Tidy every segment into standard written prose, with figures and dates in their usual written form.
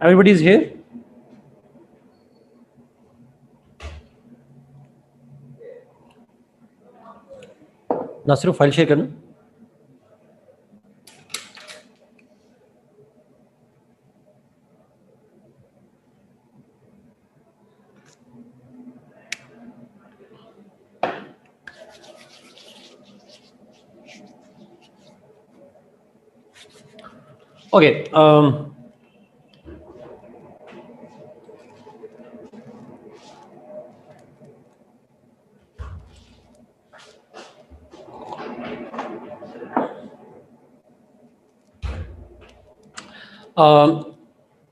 Everybody is here? Nasir file share करना. Okay.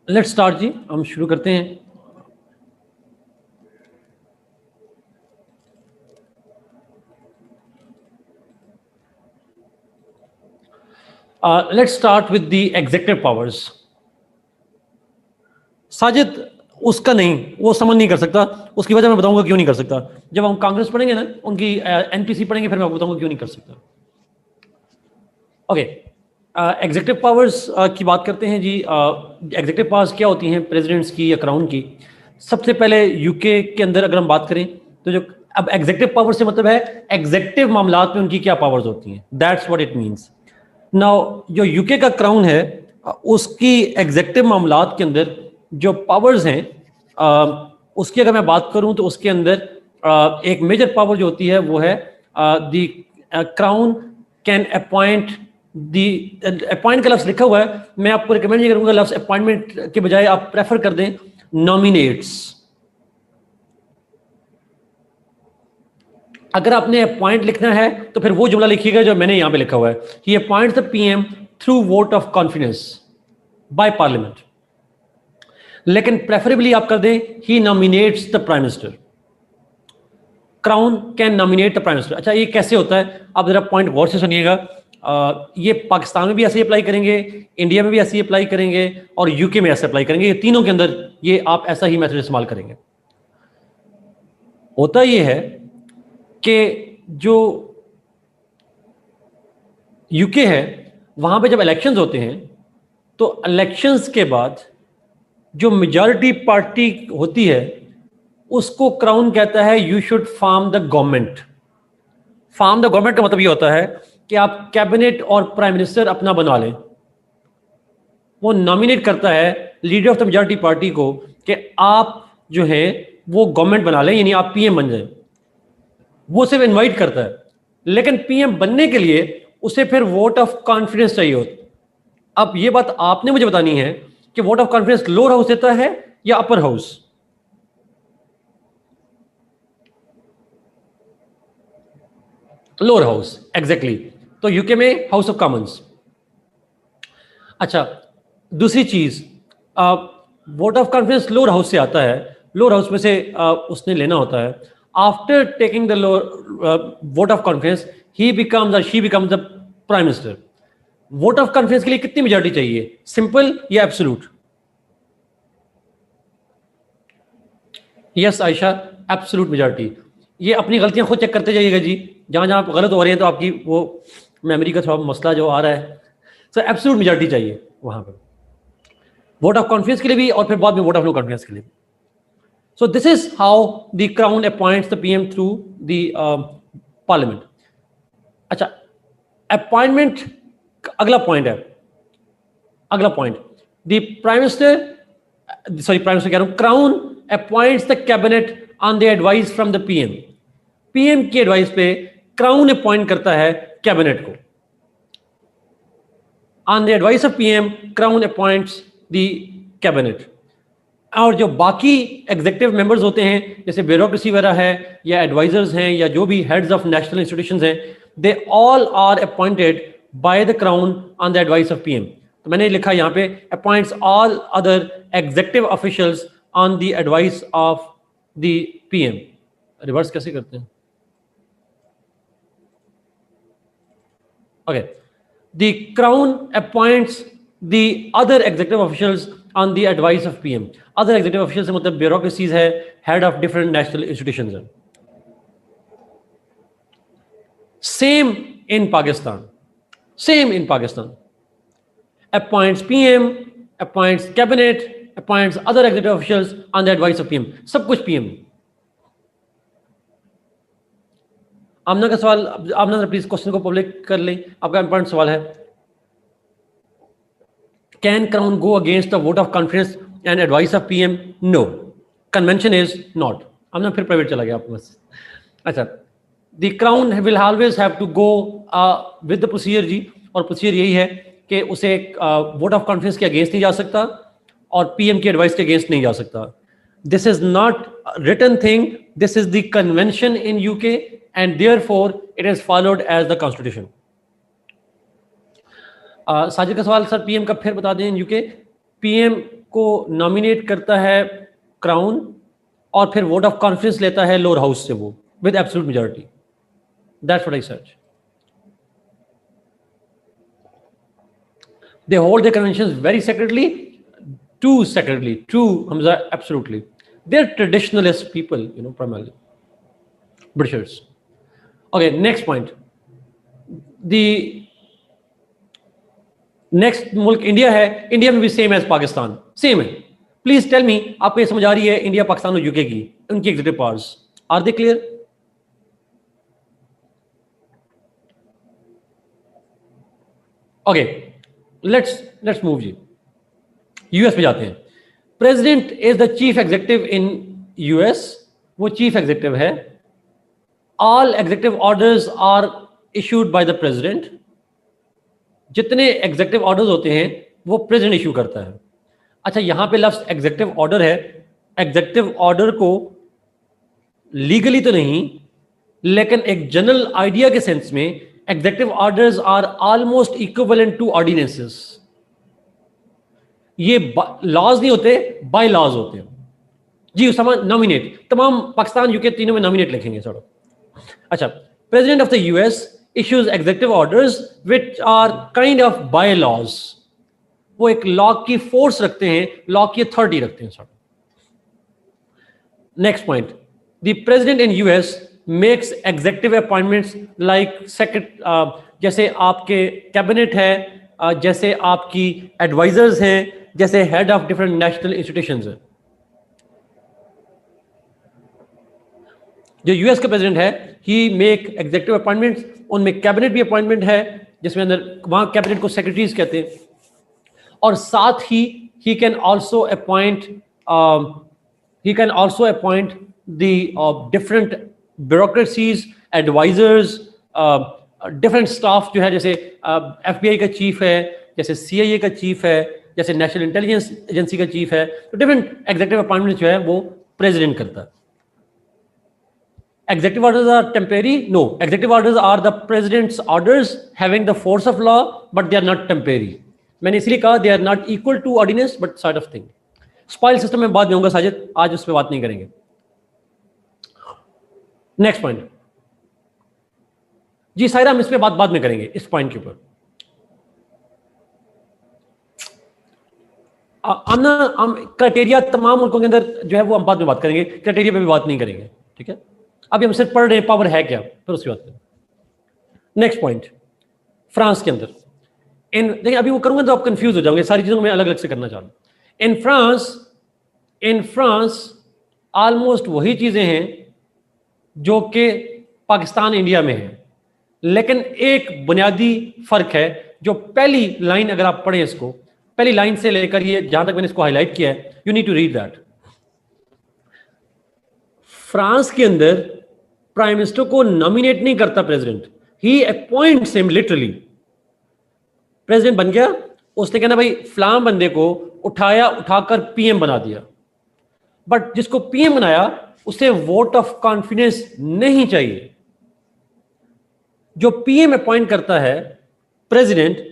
Let's start जी, हम शुरू करते हैं. Let's start with the executive powers. Sajid उसका नहीं, वो समझ नहीं कर सकता. उसकी वजह मैं बताऊंगा क्यों नहीं कर सकता. जब हम कांग्रेस पढ़ेंगे ना, उनकी एनपीसी पढ़ेंगे, फिर मैं आपको बताऊंगा क्यों नहीं कर सकता. ओके, एग्जीक्यूटिव पावर्स की बात करते हैं जी. एग्जीक्यूटिव पावर्स क्या होती हैं प्रेसिडेंट्स की या क्राउन की? सबसे पहले यूके के अंदर अगर हम बात करें तो जो अब एग्जीक्यूटिव पावर से मतलब है एग्जीक्यूटिव मामलात में उनकी क्या पावर्स होती हैं. That's what it means. Now जो यूके का क्राउन है उसकी एग्जीक्यूटिव मामलात के अंदर जो पावर्स हैं उसकी अगर मैं बात करूं तो उसके अंदर एक मेजर पावर जो होती है वो है the crown can appoint the. Appoint का लफ्ज लिखा हुआ है, मैं आपको रिकमेंड नहीं करूंगा लफ्ज अपॉइंटमेंट के बजाय आप प्रेफर कर दें नॉमिनेट्स. अगर आपने अपॉइंट लिखना है तो फिर वो जुमला लिखिएगा जो मैंने यहां पे लिखा हुआ है. He appoints the PM through vote of confidence by parliament. लेकिन प्रेफरेबली आप कर दें he nominates the prime minister. Crown can nominate the prime minister. अच्छा, ये कैसे होता है? आप जरा पॉइंट गौर से सुनिएगा. ये पाकिस्तान में भी ऐसे अप्लाई करेंगे, इंडिया में भी ऐसे अप्लाई करेंगे और यूके में ऐसे अप्लाई करेंगे. ये तीनों के अंदर ये आप ऐसा ही मेथड इस्तेमाल करेंगे. होता ये है कि जो यूके है वहां पे जब इलेक्शंस होते हैं तो इलेक्शंस के बाद जो मेजॉरिटी पार्टी होती है उसको क्राउन कहता है you should form the government. Form the government का मतलब ये होता है कि आप कैबिनेट और प्राइम मिनिस्टर अपना बना लें. वो नॉमिनेट करता है leader of the majority party को कि आप जो है वो गवर्नमेंट बना लें, यानी आप पीएम बन जाएं. वो सिर्फ इनवाइट करता है, लेकिन पीएम बनने के लिए उसे फिर वोट ऑफ कॉन्फिडेंस चाहिए होता. अब ये बात आपने मुझे बतानी है कि vote of confidence lower house देता है या upper house? Lower house, exactly. तो यूके में हाउस ऑफ कॉमन्स. अच्छा, दूसरी चीज, vote of confidence lower house से आता है. लोअर हाउस में से उसने लेना होता है. After taking the vote of confidence he becomes और she becomes the prime minister. Vote of confidence के लिए कितनी मेजॉरिटी चाहिए, सिंपल या absolute? Yes Ayesha, absolute majority. ये अपनी गलतियां खुद चेक करते जाइएगा जी. जहां जहां आप गलत हो रहे हैं तो आपकी वो मेमोरी का थोड़ा मसला जो आ रहा है. सो एब्सोल्यूट मेजॉरिटी चाहिए वहां पर वोट ऑफ कॉन्फिडेंस के लिए भी और फिर बाद में वोट ऑफ नो कॉन्फिडेंस के लिए. So this is how the crown appoints the PM through the parliament. अच्छा, अपॉइंटमेंट अगला पॉइंट है. अगला point, the prime minister, sorry prime minister कह रहा हूं, crown appoints the cabinet on the advice from the PM. PM की advice पे crown appoint करता है कैबिनेट को. On the advice of PM crown appoints the cabinet. और जो बाकी एग्जीक्यूटिव मेंबर्स होते हैं जैसे ब्यूरोक्रेसी वगैरह है या एडवाइजर्स हैं या जो भी हेड्स ऑफ नेशनल इंस्टीट्यूशंस हैं, they all are appointed by the crown on the advice of PM. तो मैंने लिखा यहाँ पे appoints all other executive officials on the advice of the PM. Reverse कैसे करते हैं? Okay, the crown appoints the other executive officials on the advice of PM. Other executive officials से मतलब bureaucracies है, head of different national institutions है. Same in Pakistan. Same in Pakistan. Appoints PM, appoints cabinet, appoints other executive officials on the advice of PM. सब कुछ PM. Amna का सवाल, Amna please question को public कर ले, आपका इंपॉर्टेंट सवाल है। Can crown go against the vote of confidence and advice of PM? No, convention is not. Amna फिर प्राइवेट चला गया आपके पास। अच्छा, the crown will always have to go with the procedure जी, और प्रोसीजर यही है कि उसे वोट ऑफ कॉन्फिडेंस के अगेंस्ट नहीं जा सकता और पीएम की एडवाइस के अगेंस्ट नहीं जा सकता। This is not written thing, this is the convention in UK and therefore it is followed as the constitution. Sajid का सवाल, सर पीएम का फिर बता दें। यूके पीएम को नॉमिनेट करता है क्राउन और फिर वोट ऑफ कॉन्फिडेंस लेता है लोअर हाउस से वो with absolute majority. That's what I search. They hold their conventions very secretly, too secretly, true, Hamza, absolutely. They're traditionalist people, you know, primarily. Britishers. Okay, next point. The next मुल्क India है, India में भी same as Pakistan, same है। Please tell me, आपको ये समझ आ रही है इंडिया, पाकिस्तान और यूके की उनकी executive powers, are they clear? Okay, let's move जी, यूएस पे जाते हैं। President is the chief executive in US, वो चीफ एग्जीक्यूटिव है। All executive orders are issued by the president. जितने एग्जीक्यूटिव ऑर्डर्स होते हैं वो प्रेसिडेंट इशू करता है। अच्छा, यहां पे लफ्ज एग्जीक्यूटिव ऑर्डर है। एग्जीक्यूटिव ऑर्डर को लीगली तो नहीं, लेकिन एक जनरल आइडिया के सेंस में executive orders are almost equivalent to ordinances. ये लॉज नहीं होते, बाय लॉज होते हैं जी। उसामा, नॉमिनेट, तमाम पाकिस्तान यूके तीनों में नॉमिनेट लिखेंगे सर। अच्छा, president of the US issues executive orders which are kind of bylaws. वो एक लॉ की फोर्स रखते हैं, लॉ की अथॉरिटी रखते हैं sir. Next point, the president in US makes executive appointments like जैसे आपके कैबिनेट है, जैसे आपकी एडवाइजर्स हैं, जैसे head of different national institutions हैं। जो यूएस का प्रेसिडेंट है, ही मेक एग्जीक्यूटिव अपॉइंटमेंट्स, उनमें कैबिनेट भी अपॉइंटमेंट है, जिसमें अंदर वहां कैबिनेट को सेक्रेटरीज कहते हैं, और साथ ही can also appoint the different bureaucracies, advisers, different staff जो है, जैसे एफबीआई का चीफ है, जैसे सीआईए का चीफ है, जैसे नेशनल इंटेलिजेंस एजेंसी का चीफ है। तो डिफरेंट एग्जीक्यूटिव अपॉइंटमेंट जो है वो प्रेसिडेंट करता है। Executive orders are temporary? No. Executive orders are the president's orders having the force of law, but they are not temporary. मैंने इसलिए कहा they are not equal to ordinance, but sort of thing. Spoil system में बाद में होगा साजिद, आज उस पर बात नहीं करेंगे। नेक्स्ट पॉइंट जी सायरा, हम इस पर बाद में करेंगे, इस पॉइंट के ऊपर। हम क्राइटेरिया तमाम मुल्कों के अंदर जो है वो हम बाद में बात करेंगे, क्राइटेरिया पे भी बात नहीं करेंगे, ठीक है? अभी हम सिर्फ पढ़ रहे हैं पावर है क्या, फिर उसकी बात करें। नेक्स्ट पॉइंट, फ्रांस के अंदर देखिए, अभी वो करूंगा तो आप कंफ्यूज हो जाओगे, सारी चीजों को मैं अलग अलग से करना चाह रहा हूं। इन फ्रांस ऑलमोस्ट वही चीजें हैं जो कि पाकिस्तान इंडिया में है, लेकिन एक बुनियादी फर्क है। जो पहली लाइन अगर आप पढ़ें इसको, पहली लाइन से लेकर ये जहां तक मैंने इसको हाईलाइट किया है, you need to read that. France के अंदर प्राइम मिनिस्टर को नॉमिनेट नहीं करता president, he appoints him literally. President बन गया, उसने कहना भाई फलां बंदे को उठाकर पीएम बना दिया, बट जिसको पीएम बनाया उसे वोट ऑफ कॉन्फिडेंस नहीं चाहिए। जो पीएम अपॉइंट करता है प्रेसिडेंट,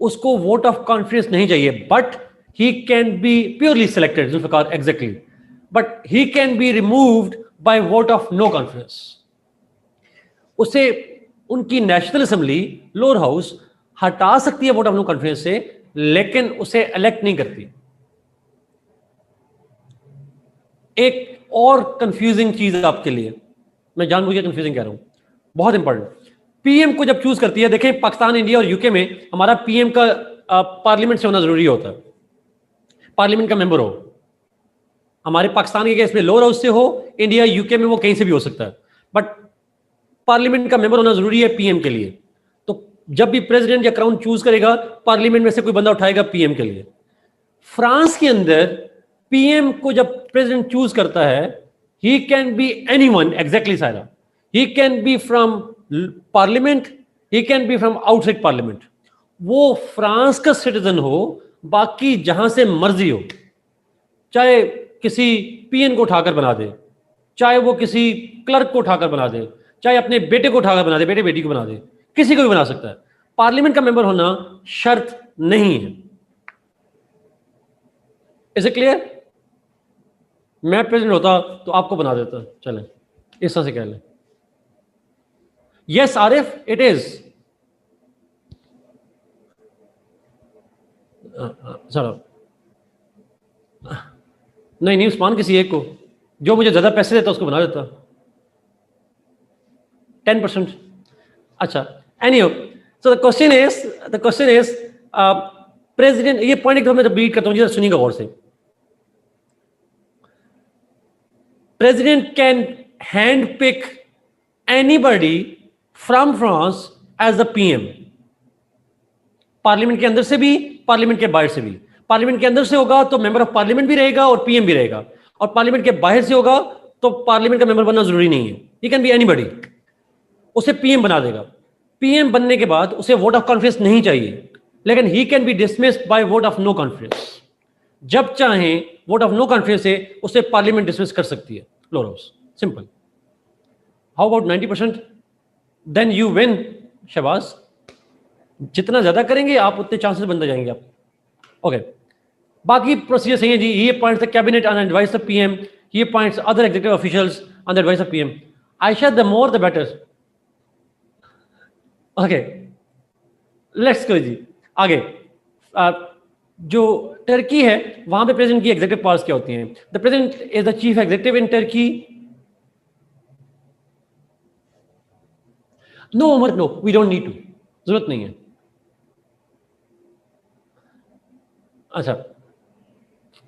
उसको वोट ऑफ कॉन्फिडेंस नहीं चाहिए, but he can be purely selected, Zulfiqar exactly, but he can be removed by vote of no confidence. उसे उनकी नेशनल असेंबली लोअर हाउस हटा सकती है वोट ऑफ नो कॉन्फिडेंस से, लेकिन उसे इलेक्ट नहीं करती। एक और कंफ्यूजिंग चीज आपके लिए, मैं जानबूझ के कंफ्यूजिंग कह रहा हूं, बहुत इंपॉर्टेंट। पीएम को जब चूज करती है, देखें पाकिस्तान, इंडिया और यूके में हमारा पीएम का पार्लियामेंट से होना जरूरी होता है। पार्लियामेंट का मेंबर हो। हमारे पाकिस्तान के केस में लोअर हाउस से हो, इंडिया यूके में वो कहीं से भी हो सकता है, बट पार्लियामेंट का मेंबर होना जरूरी है पीएम के लिए। तो जब भी प्रेसिडेंट या क्राउन चूज करेगा, पार्लियामेंट में से कोई बंदा उठाएगा पीएम के लिए। फ्रांस के अंदर पीएम को जब प्रेसिडेंट चूज करता है, he can be anyone, exactly Sara, he can be from parliament, he can be from outside parliament. वो फ्रांस का सिटीजन हो, बाकी जहां से मर्जी हो, चाहे किसी पीएन को उठाकर बना दे, चाहे वो किसी क्लर्क को उठाकर बना दे, चाहे अपने बेटे को उठाकर बना दे, बेटे बेटी को बना दे, किसी को भी बना सकता है। पार्लियामेंट का मेंबर होना शर्त नहीं है। Is it clear? मैं प्रेसिडेंट होता तो आपको बना देता, चलें इस तरह से कह लें। Yes Arif, it is. चलो, नहीं उस्मान, किसी एक को जो मुझे ज्यादा पैसे देता उसको बना देता 10%। अच्छा, anyhow, so the question is president, ये पॉइंट एक मैं रिपीट करता हूं, जरा सुनिएगा गौर से। President can hand pick anybody from France as the PM, parliament के अंदर से भी, पार्लियामेंट के बाहर से भी। पार्लियामेंट के अंदर से होगा तो मेंबर ऑफ पार्लियामेंट भी रहेगा और पीएम भी रहेगा, और पार्लियामेंट के बाहर से होगा तो पार्लियामेंट का मेंबर बनना जरूरी नहीं है, ही कैन बी एनीबॉडी, उसे पीएम बना देगा। पीएम बनने के बाद उसे वोट ऑफ कॉन्फिडेंस नहीं चाहिए, लेकिन he can be dismissed by vote of no confidence. जब चाहे वोट ऑफ नो कॉन्फिडेंस से उसे पार्लियामेंट डिसमिस कर सकती है, lower house, simple. How about 90%? Then you win Shahbaz. जितना ज्यादा करेंगे आप उतने चांसेस बनते जाएंगे आप। ओके, बाकी प्रोसीजर सही है जी। ये points the cabinet on advice of PM, ये points other executive officials on the advice of PM. Ayesha, the more the better. Okay, let's go जी आगे। जो टर्की है वहां पे प्रेसिडेंट की एग्जीक्यूटिव पावर्स क्या होती हैं? The president is the chief executive in Turkey. No Umar, no, we don't need to, जरूरत नहीं है। अच्छा,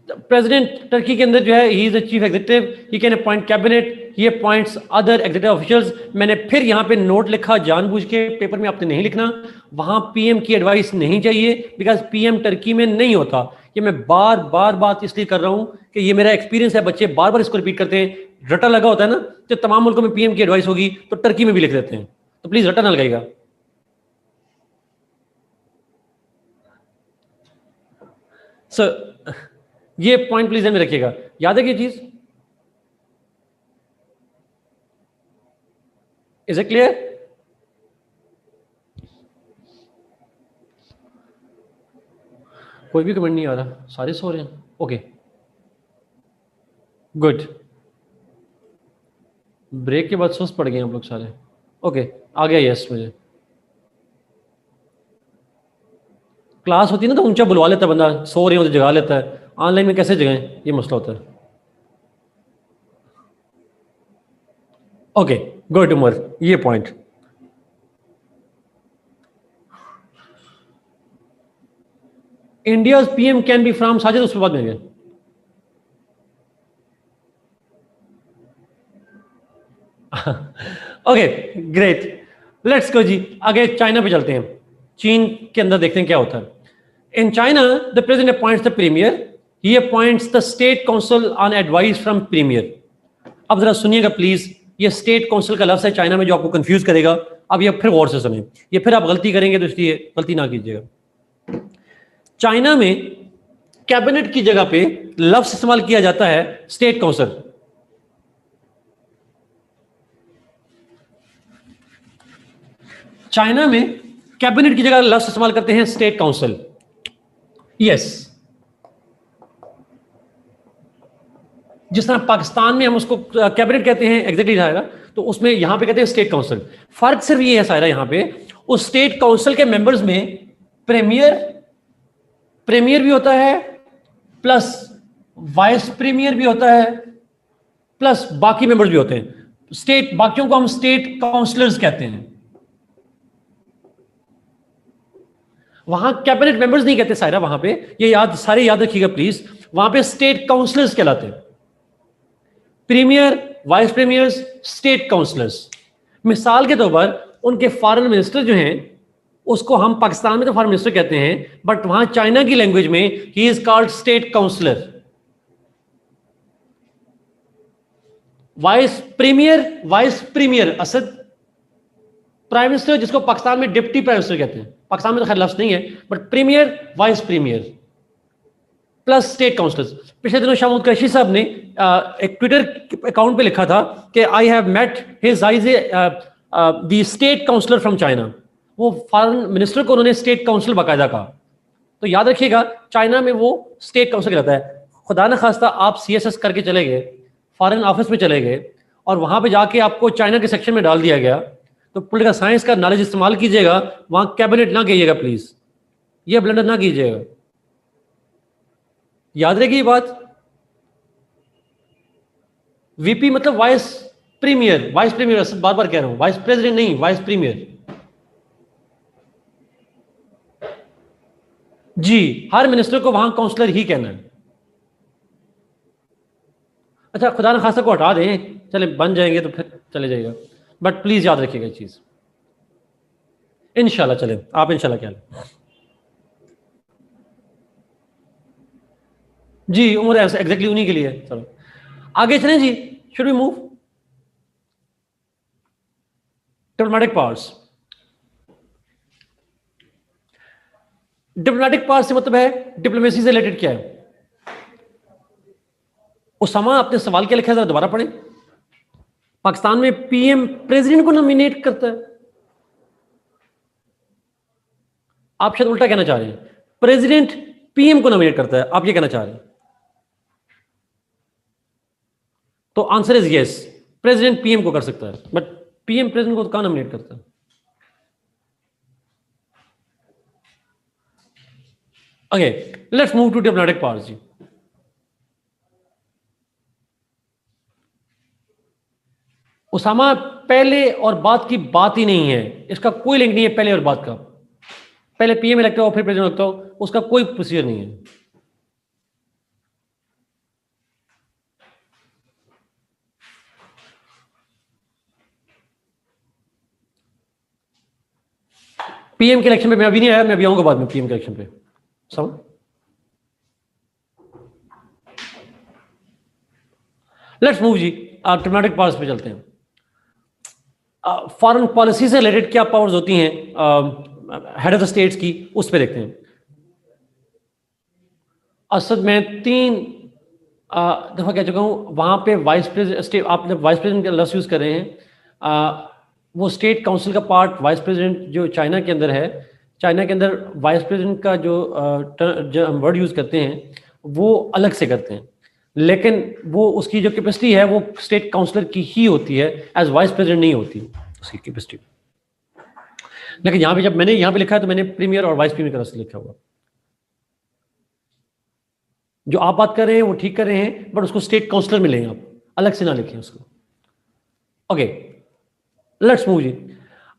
प्रेसिडेंट टर्की के अंदर जो है, he is the chief executive, he can appoint cabinet, he appoints other executive officials. मैंने फिर यहां पे नोट लिखा जानबूझ के, पेपर में आपने नहीं लिखना, वहां पीएम की एडवाइस नहीं चाहिए, बिकॉज पीएम टर्की में नहीं होता। ये मैं बार बार बात इसलिए कर रहा हूं कि ये मेरा एक्सपीरियंस है, बच्चे बार बार इसको रिपीट करते हैं। रटा लगा होता है ना, तो तमाम मुल्कों में पीएम की एडवाइस होगी तो टर्की में भी लिख देते हैं, तो प्लीज रटा ना लगाइएगा। सर ये पॉइंट प्लीज ध्यान में रखिएगा, याद है ये चीज? Is it clear? कोई भी कमेंट नहीं आ रहा, सारे सो रहे हैं। ओके गुड, ब्रेक के बाद सुस्त पड़ गए हम लोग सारे। ओके, आ गया यस मुझे। क्लास होती है ना तो ऊंचा बुलवा लेता है बंदा, सो रहे हो तो जगा लेता है, ऑनलाइन में कैसे जगाएं, ये मसला होता है। ओके गुड उमर, ये point. India PM can be from, Sajid उस पर बाद में गए। ओके ग्रेट, लेट्स गो जी आगे, चाइना पे चलते हैं। चीन के अंदर देखते हैं क्या होता है। In China the president appoints the premier, he appoints the state council on advice from premier. अब जरा सुनिएगा प्लीज, ये स्टेट काउंसिल का लफ्ज है चाइना में जो आपको कंफ्यूज करेगा। अब ये फिर गौर से सुने, ये फिर आप गलती करेंगे तो इसलिए गलती ना कीजिएगा। चाइना में कैबिनेट की जगह पे लफ्ज इस्तेमाल किया जाता है स्टेट काउंसिल। चाइना में कैबिनेट की जगह लफ्ज इस्तेमाल करते हैं स्टेट काउंसिल। यस, जिस तरह पाकिस्तान में हम उसको कैबिनेट कहते हैं, एग्जैक्टली आएगा, तो उसमें यहां पे कहते हैं स्टेट काउंसिल। फर्क सिर्फ ये है सारा, यहां पे उस स्टेट काउंसिल के मेंबर्स में प्रीमियर भी होता है, प्लस वाइस प्रीमियर भी होता है, प्लस बाकी मेंबर्स भी होते हैं। स्टेट, बाकियों को हम स्टेट काउंसलर्स कहते हैं। वहां कैबिनेट मेंबर्स नहीं कहते सायरा, वहां पे ये सारे याद रखिएगा प्लीज, वहां पे स्टेट काउंसलर्स कहलाते हैं। Premier, vice premiers, state counsellors. मिसाल के तौर पर उनके फॉरेन मिनिस्टर जो हैं, उसको हम पाकिस्तान में तो फॉरेन मिनिस्टर कहते हैं, बट वहां चाइना की लैंग्वेज में he is called state counsellor. Vice premier Asad, prime minister जिसको पाकिस्तान में डिप्टी प्राइम मिनिस्टर कहते हैं, पाकिस्तान में तो खैर लफ्ज नहीं है, but premier, vice premier plus state counsellors. पिछले दिनों शाहमूद कुरैशी साहब ने एक ट्विटर अकाउंट पे लिखा था कि I have met his eyes the state counsellor from China. वो फॉरेन मिनिस्टर को उन्होंने स्टेट काउंसिल बाकायदा कहा। तो याद रखिएगा चाइना में वो स्टेट काउंसिल कहलाता है। खुदा न खास्ता आप CSS करके चले गए, फॉरेन ऑफिस में चले गए और वहां पे जाके आपको चाइना के सेक्शन में डाल दिया गया, तो पॉलिटिकल साइंस का नॉलेज इस्तेमाल कीजिएगा, वहां कैबिनेट ना कीजिएगा प्लीज, ये ब्लंडर ना कीजिएगा। याद रहेगी ये बात। VP मतलब वाइस प्रीमियर, बार बार कह रहा हूं, वाइस प्रेसिडेंट नहीं, वाइस प्रीमियर। जी, हर मिनिस्टर को वहां काउंसलर ही कहना है। अच्छा, खुदा न खासा को हटा दें, चले बन जाएंगे तो फिर चले जाएगा, बट प्लीज याद रखिएगा चीज। इंशाल्लाह चले, आप इंशाल्लाह क्या जी, उम्र एग्जैक्टली उन्हीं के लिए। चलो आगे चलें जी, should we move. Diplomatic powers. Diplomatic power से मतलब है डिप्लोमेसी से रिलेटेड क्या है। उसामा आपने सवाल क्या लिखा है, जरा दोबारा पढ़ें। पाकिस्तान में PM प्रेसिडेंट को नॉमिनेट करता है। आप शायद उल्टा कहना चाह रहे हैं, प्रेसिडेंट PM को नॉमिनेट करता है, आप ये कहना चाह रहे हैं। तो answer is yes, president PM को कर सकता है, बट PM प्रेसिडेंट को कहां नॉमिनेट करता है। Okay, let's move to diplomatic powers जी। उसामा, पहले और बाद की बात ही नहीं है, इसका कोई लिंक नहीं है पहले और बाद का। पहले PM लगता हो फिर प्रेसिडेंट लगता हो, उसका कोई प्रोसीजर नहीं है। PM के इलेक्शन पे मैं अभी नहीं आया, मैं अभी आऊंगा बाद में PM के इलेक्शन पे। समझ। लेट्स मूव जी, डिप्लोमेटिक पावर्स पे चलते हैं। फॉरेन पॉलिसी से रिलेटेड क्या पावर्स होती हैं हेड ऑफ द स्टेट्स की, उस पर देखते हैं। असद में 3 दफा कह चुका हूं, वहां पे वाइस प्रेसिडेंट, आप जब वाइस प्रेसिडेंट का लफ्ज यूज कर रहे हैं, वो स्टेट काउंसिल का पार्ट वाइस प्रेसिडेंट जो चाइना के अंदर है, चाइना के अंदर वाइस प्रेसिडेंट का जो हम वर्ड यूज करते हैं वो अलग से करते हैं, लेकिन वो उसकी जो कैपेसिटी है वो स्टेट काउंसलर की ही होती है, एज वाइस प्रेसिडेंट नहीं होती उसकी कैपेसिटी। लेकिन यहाँ पे जब मैंने यहाँ पे लिखा है तो मैंने प्रीमियर और वाइस प्रीमियर का रस लिखा हुआ। जो आप बात कर रहे हैं वो ठीक कर रहे हैं, बट उसको स्टेट काउंसलर में लें, आप अलग से ना लिखें उसको। ओके, लेट्स मूव जी।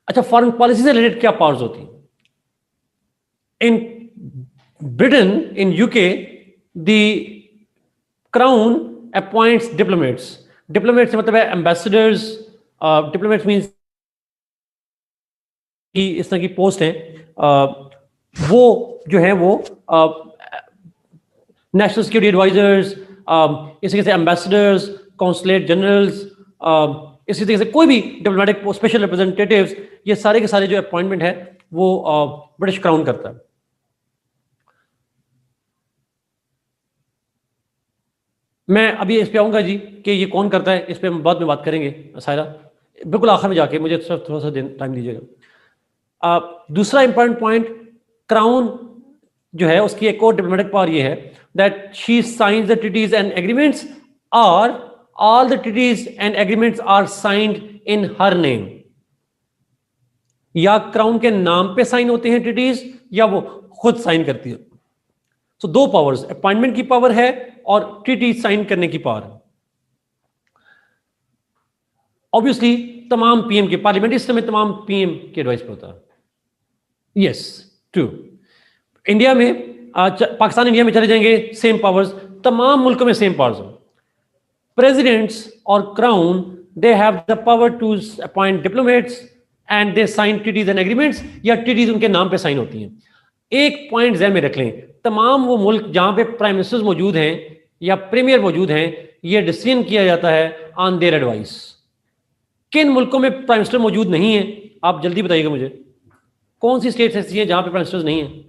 अच्छा, फॉरेन पॉलिसी से रिलेटेड क्या पावर्स होती हैं। In Britain, in UK, the crown appoints diplomats. Diplomats से मतलब है एम्बेसडर्स। डिप्लोमेट्स मीन्स इस तरह की पोस्ट है, वो जो है वो नेशनल सिक्योरिटी एडवाइजर्स, इसी तरीके से एम्बेसडर्स, कॉन्सुलेट जनरल्स, इसी तरीके से कोई भी डिप्लोमेटिक स्पेशल रिप्रेजेंटेटिव्स, ये सारे के सारे जो अपॉइंटमेंट है वो ब्रिटिश क्राउन करता है। मैं अभी इस पे आऊंगा जी कि ये कौन करता है, इस पे हम बाद में बात करेंगे सायरा, बिल्कुल आखिर में जाके, मुझे सिर्फ थोड़ा सा टाइम दीजिएगा। दूसरा इंपॉर्टेंट पॉइंट, क्राउन जो है उसकी एक और डिप्लोमेटिक पावर ये है that she signs the treaties and agreements, और all the treaties and agreements are signed in her name. या क्राउन के नाम पे साइन होते हैं ट्रीटीज, या वो खुद साइन करती है। तो 2 पावर्स, अपॉइंटमेंट की पावर है और ट्रीटी साइन करने की पावर है। ऑब्वियसली तमाम PM के, पार्लियामेंट्री सिस्टम में तमाम PM के एडवाइस पे होता है। Yes, true. इंडिया में पाकिस्तान इंडिया में चले जाएंगे, सेम पावर्स, तमाम मुल्कों में सेम पावर्स हैं। प्रेसिडेंट्स और crown, they have the power to appoint diplomats and they sign treaties and agreements, या ट्रीटीज उनके नाम पे साइन होती हैं। एक पॉइंट ज़हन में रख लें, तमाम वो मुल्क जहां पे प्राइम मिनिस्टर्स मौजूद हैं या प्रीमियर मौजूद हैं, ये डिसीजन किया जाता है ऑन देयर एडवाइस। किन मुल्कों में प्राइम मिनिस्टर मौजूद नहीं है, आप जल्दी बताइएगा मुझे, कौन सी स्टेट्स ऐसी हैं जहां पे प्राइम मिनिस्टर्स नहीं है?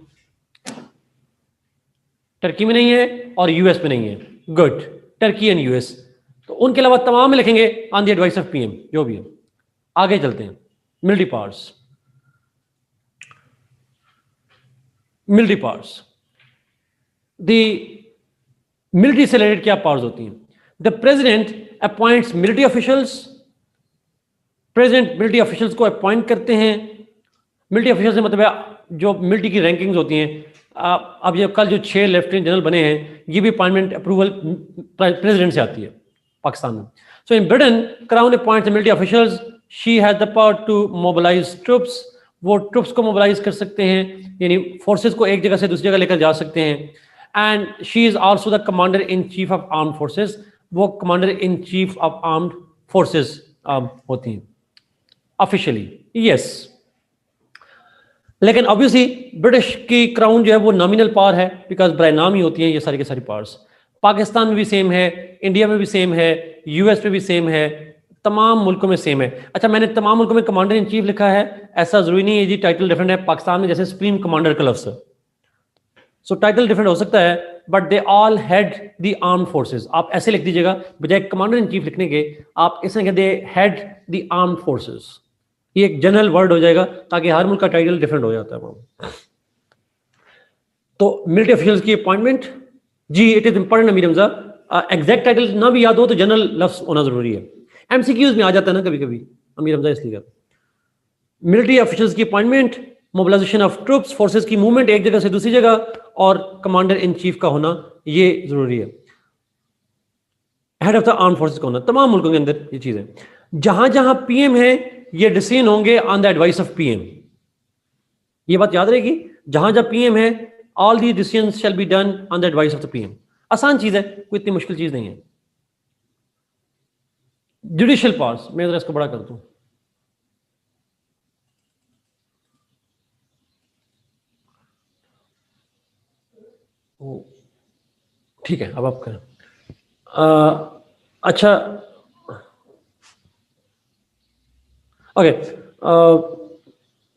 टर्की में नहीं है और यूएस में नहीं है। Good, Turkey and US. तो उनके अलावा तमाम में लिखेंगे on the advice of PM, जो भी है। आगे चलते हैं, military powers. Military powers, the military से रिलेटेड क्या पावर्स होती हैं? The president appoints military officials, president military officials को अपॉइंट करते हैं। मिलिट्री ऑफिशियल से मतलब है जो मिलिट्री की रैंकिंग्स होती हैं। अब ये कल जो 6 लेफ्टिनेंट जनरल बने हैं, ये भी अपॉइंटमेंट अप्रूवल प्रेसिडेंट से आती है पाकिस्तान में। So in Britain, crown appoints military officials, she has the power to mobilise troops, वो ट्रुप्स को मोबिलाइज कर सकते हैं, यानी फोर्सेस को एक जगह से दूसरी जगह लेकर जा सकते हैं। And she is also the commander in chief of armed forces, वो commander in chief of armed forces होती हैं ऑफिशियली, यस। लेकिन ऑब्वियसली ब्रिटिश की क्राउन जो है वो नॉमिनल पावर है, बिकॉज बराए नाम ही होती हैं ये सारी की सारी पावर्स। पाकिस्तान में भी सेम है, इंडिया में भी सेम है, यूएस में भी सेम है, तमाम मुल्कों में सेम है। अच्छा, मैंने तमाम मुल्कों में कमांडर इन चीफ लिखा है, ऐसा जरूरी नहीं है जी टाइटल डिफरेंट है। पाकिस्तान में जैसे सुप्रीम कमांडर का लफ्ज़ है, सो टाइटल डिफरेंट हो सकता है, but they all head the armed forces. आप ऐसे लिख दीजिएगा, बजाय कमांडर इन चीफ लिखने के आप इसे लिखें दे हेड द आर्म्ड फोर्सेस। ये एक जनरल वर्ड हो जाएगा, ताकि हर मुल्क का टाइटल डिफरेंट हो जाता है। तो मिलिट्री ऑफिशियल्स की अपॉइंटमेंट, जी it is important Amir Hamza, exact title ना भी याद हो तो जनरल लफ्ज होना जरूरी है। एमसीक्यूज में आ जाता है ना कभी कभी अमीर हमजा, इसलिए। मिलिट्री ऑफिशियल्स की appointment, mobilisation of troops, forces की मूवमेंट एक जगह से दूसरी जगह, और कमांडर इन चीफ का होना, ये जरूरी है। Head of the arm forces का होना, तमाम मुल्कों के अंदर ये चीज है। जहां जहां पीएम है, ये डिसीजन होंगे on the advice of PM. ये बात याद रहेगी, जहां जहां पीएम है, all the decisions shall be done on the advice of the PM. आसान चीज है, कोई इतनी मुश्किल चीज नहीं है। जुडिशियल पावर्स, मैं जरा इसको बड़ा कर दूं। ठीक है, अब आप करें। अच्छा, ओके।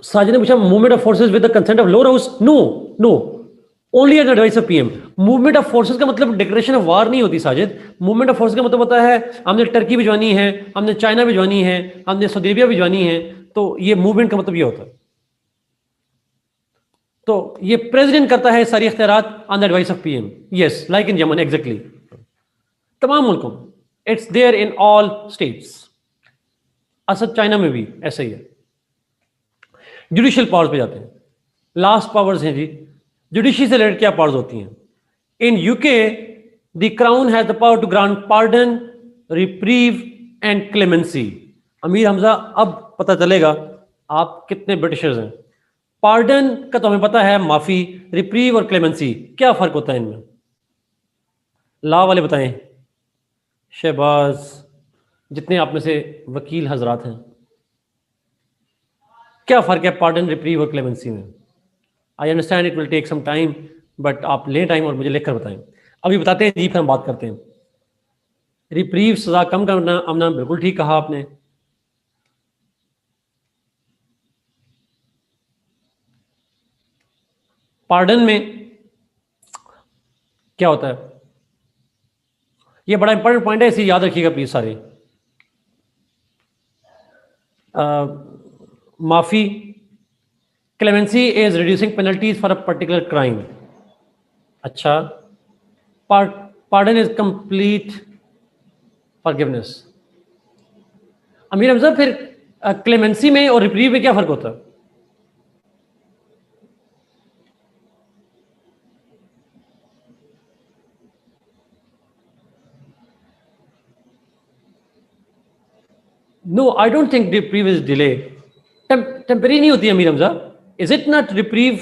साजिद ने पूछा movement of forces with the consent of lower house. No no, only at advice of PM. Movement of forces का मतलब डिक्लेरेशन ऑफ वार नहीं होती साजिद। मूवमेंट ऑफ फोर्सेस का मतलब होता है हमने टर्की भिजवानी है, हमने चाइना भिजवानी है, हमने सऊदी अरेबिया भिजवानी है, तो ये मूवमेंट का मतलब ये होता है। तो ये प्रेसिडेंट करता है सारी इख्तियारात on the advice of PM, yes, like in Yemen, exactly. तमाम मुल्कों, it's there in all states. Asad China में भी ऐसा ही है। जुडिशियल पावर्स पे जाते हैं, लास्ट पावर्स हैं जी। जुडिशरी से रिलेटेड क्या पावर्स होती हैं? In UK, the crown has the power to grant pardon, reprieve and clemency. Amir Hamza, अब पता चलेगा आप कितने ब्रिटिशर्स हैं। पार्डन का तो हमें पता है, माफी। रिप्रीव और क्लेमेंसी, क्या फर्क होता है इनमें? लॉ वाले बताएं। शहबाज, जितने आप में से वकील हजरात हैं, क्या फर्क है पार्डन, रिप्रीव और क्लेमेंसी में? I understand it will take some time, but आप लें टाइम और मुझे लिखकर बताएं। अभी बताते हैं जी, फिर हम बात करते हैं। रिप्रीव, सजा कम करना, अमना, बिल्कुल ठीक कहा आपने। पार्डन में क्या होता है? ये बड़ा इंपॉर्टेंट पॉइंट है, इसे याद रखिएगा प्लीज सारे। माफी, clemency is reducing penalties for a particular crime. अच्छा, pardon is complete forgiveness. Amir Hamza, फिर क्लेमेंसी में और रिप्रीव में क्या फर्क होता है? No, I don't think reprieve is delay. Temporary नहीं होती Amir Hamza. Is it not reprieve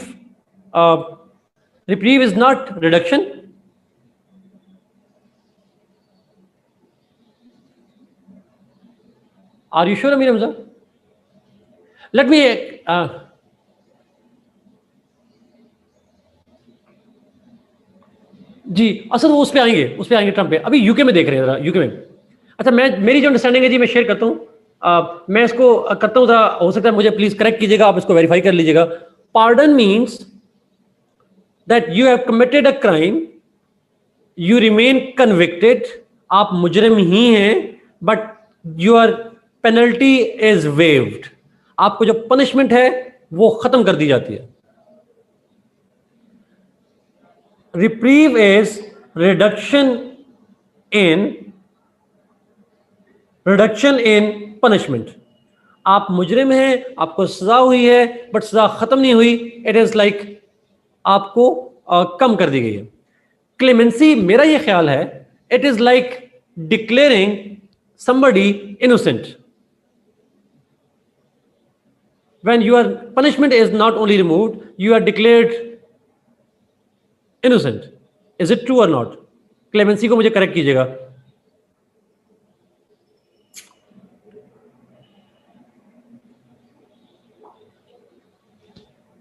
Reprieve is not reduction. Are you sure, Amir Hamza? Let me जी असद वो उस पे आएंगे ट्रम्प पे। अभी यूके में देख रहे हैं जरा, यूके में। अच्छा, मेरी जो अंडरस्टैंडिंग है जी, मैं शेयर करता हूँ। मैं इसको करता हूँ, जरा हो सकता है मुझे प्लीज करेक्ट कीजिएगा, आप इसको वेरीफाई कर लीजिएगा। Pardon means that you have committed a crime, you remain convicted, आप मुजरिम ही हैं, but your penalty is waived, आपको जो पनिशमेंट है वो खत्म कर दी जाती है। Reprieve is reduction in punishment. आप मुजरिम हैं, आपको सजा हुई है, बट सजा खत्म नहीं हुई, इट इज लाइक आपको कम कर दी गई है। क्लेमेंसी, मेरा ये ख्याल है, it is like declaring somebody innocent. When your punishment is not only removed, you are declared innocent. Is it true or not? Clemency को मुझे करेक्ट कीजिएगा।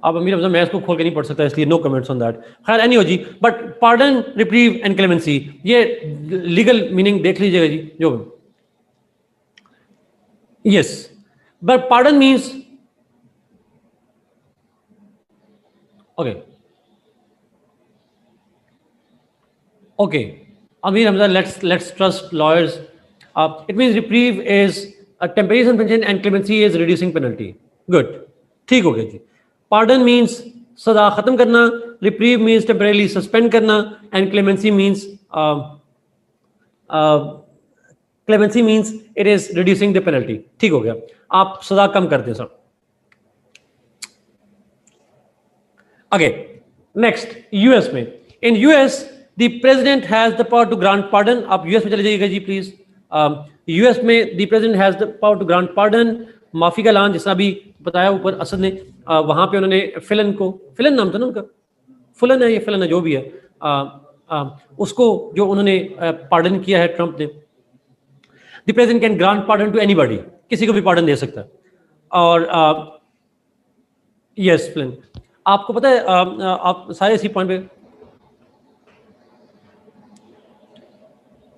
अब अमीर अफजल, मैं इसको खोल के नहीं पढ़ सकता, इसलिए नो कमेंट्स ऑन दैट। खैर एनी हो जी, but pardon, reprieve and clemency, ये लीगल मीनिंग देख लीजिएगा जी। जो yes, but pardon means okay, Amir Hamza, let's trust lawyers. It means reprieve is a temporary suspension and clemency is reducing penalty. Good, ठीक हो गया जी। Pardon means सजा खत्म करना, reprieve means temporarily suspend करना, and clemency means it is reducing the penalty. ठीक हो गया, आप सजा कम कर दें सर। Okay, next, US में, in US the president has the power to grant pardon. आप यूएस में चले जाइएगा जी प्लीज। यूएस में the president has the power to grant pardon. माफी का ऐलान, जैसा भी बताया ऊपर असद ने, वहां पे उन्होंने फिलन को, फिलन नाम था ना उनका, फुलन है, ये फिलन है, जो भी है, उसको जो उन्होंने पार्डन किया है ट्रंप ने। The president can grant pardon to anybody, किसी को भी पार्डन दे सकता है। और यस फिलन, आपको पता है, आप सारे इसी पॉइंट पे,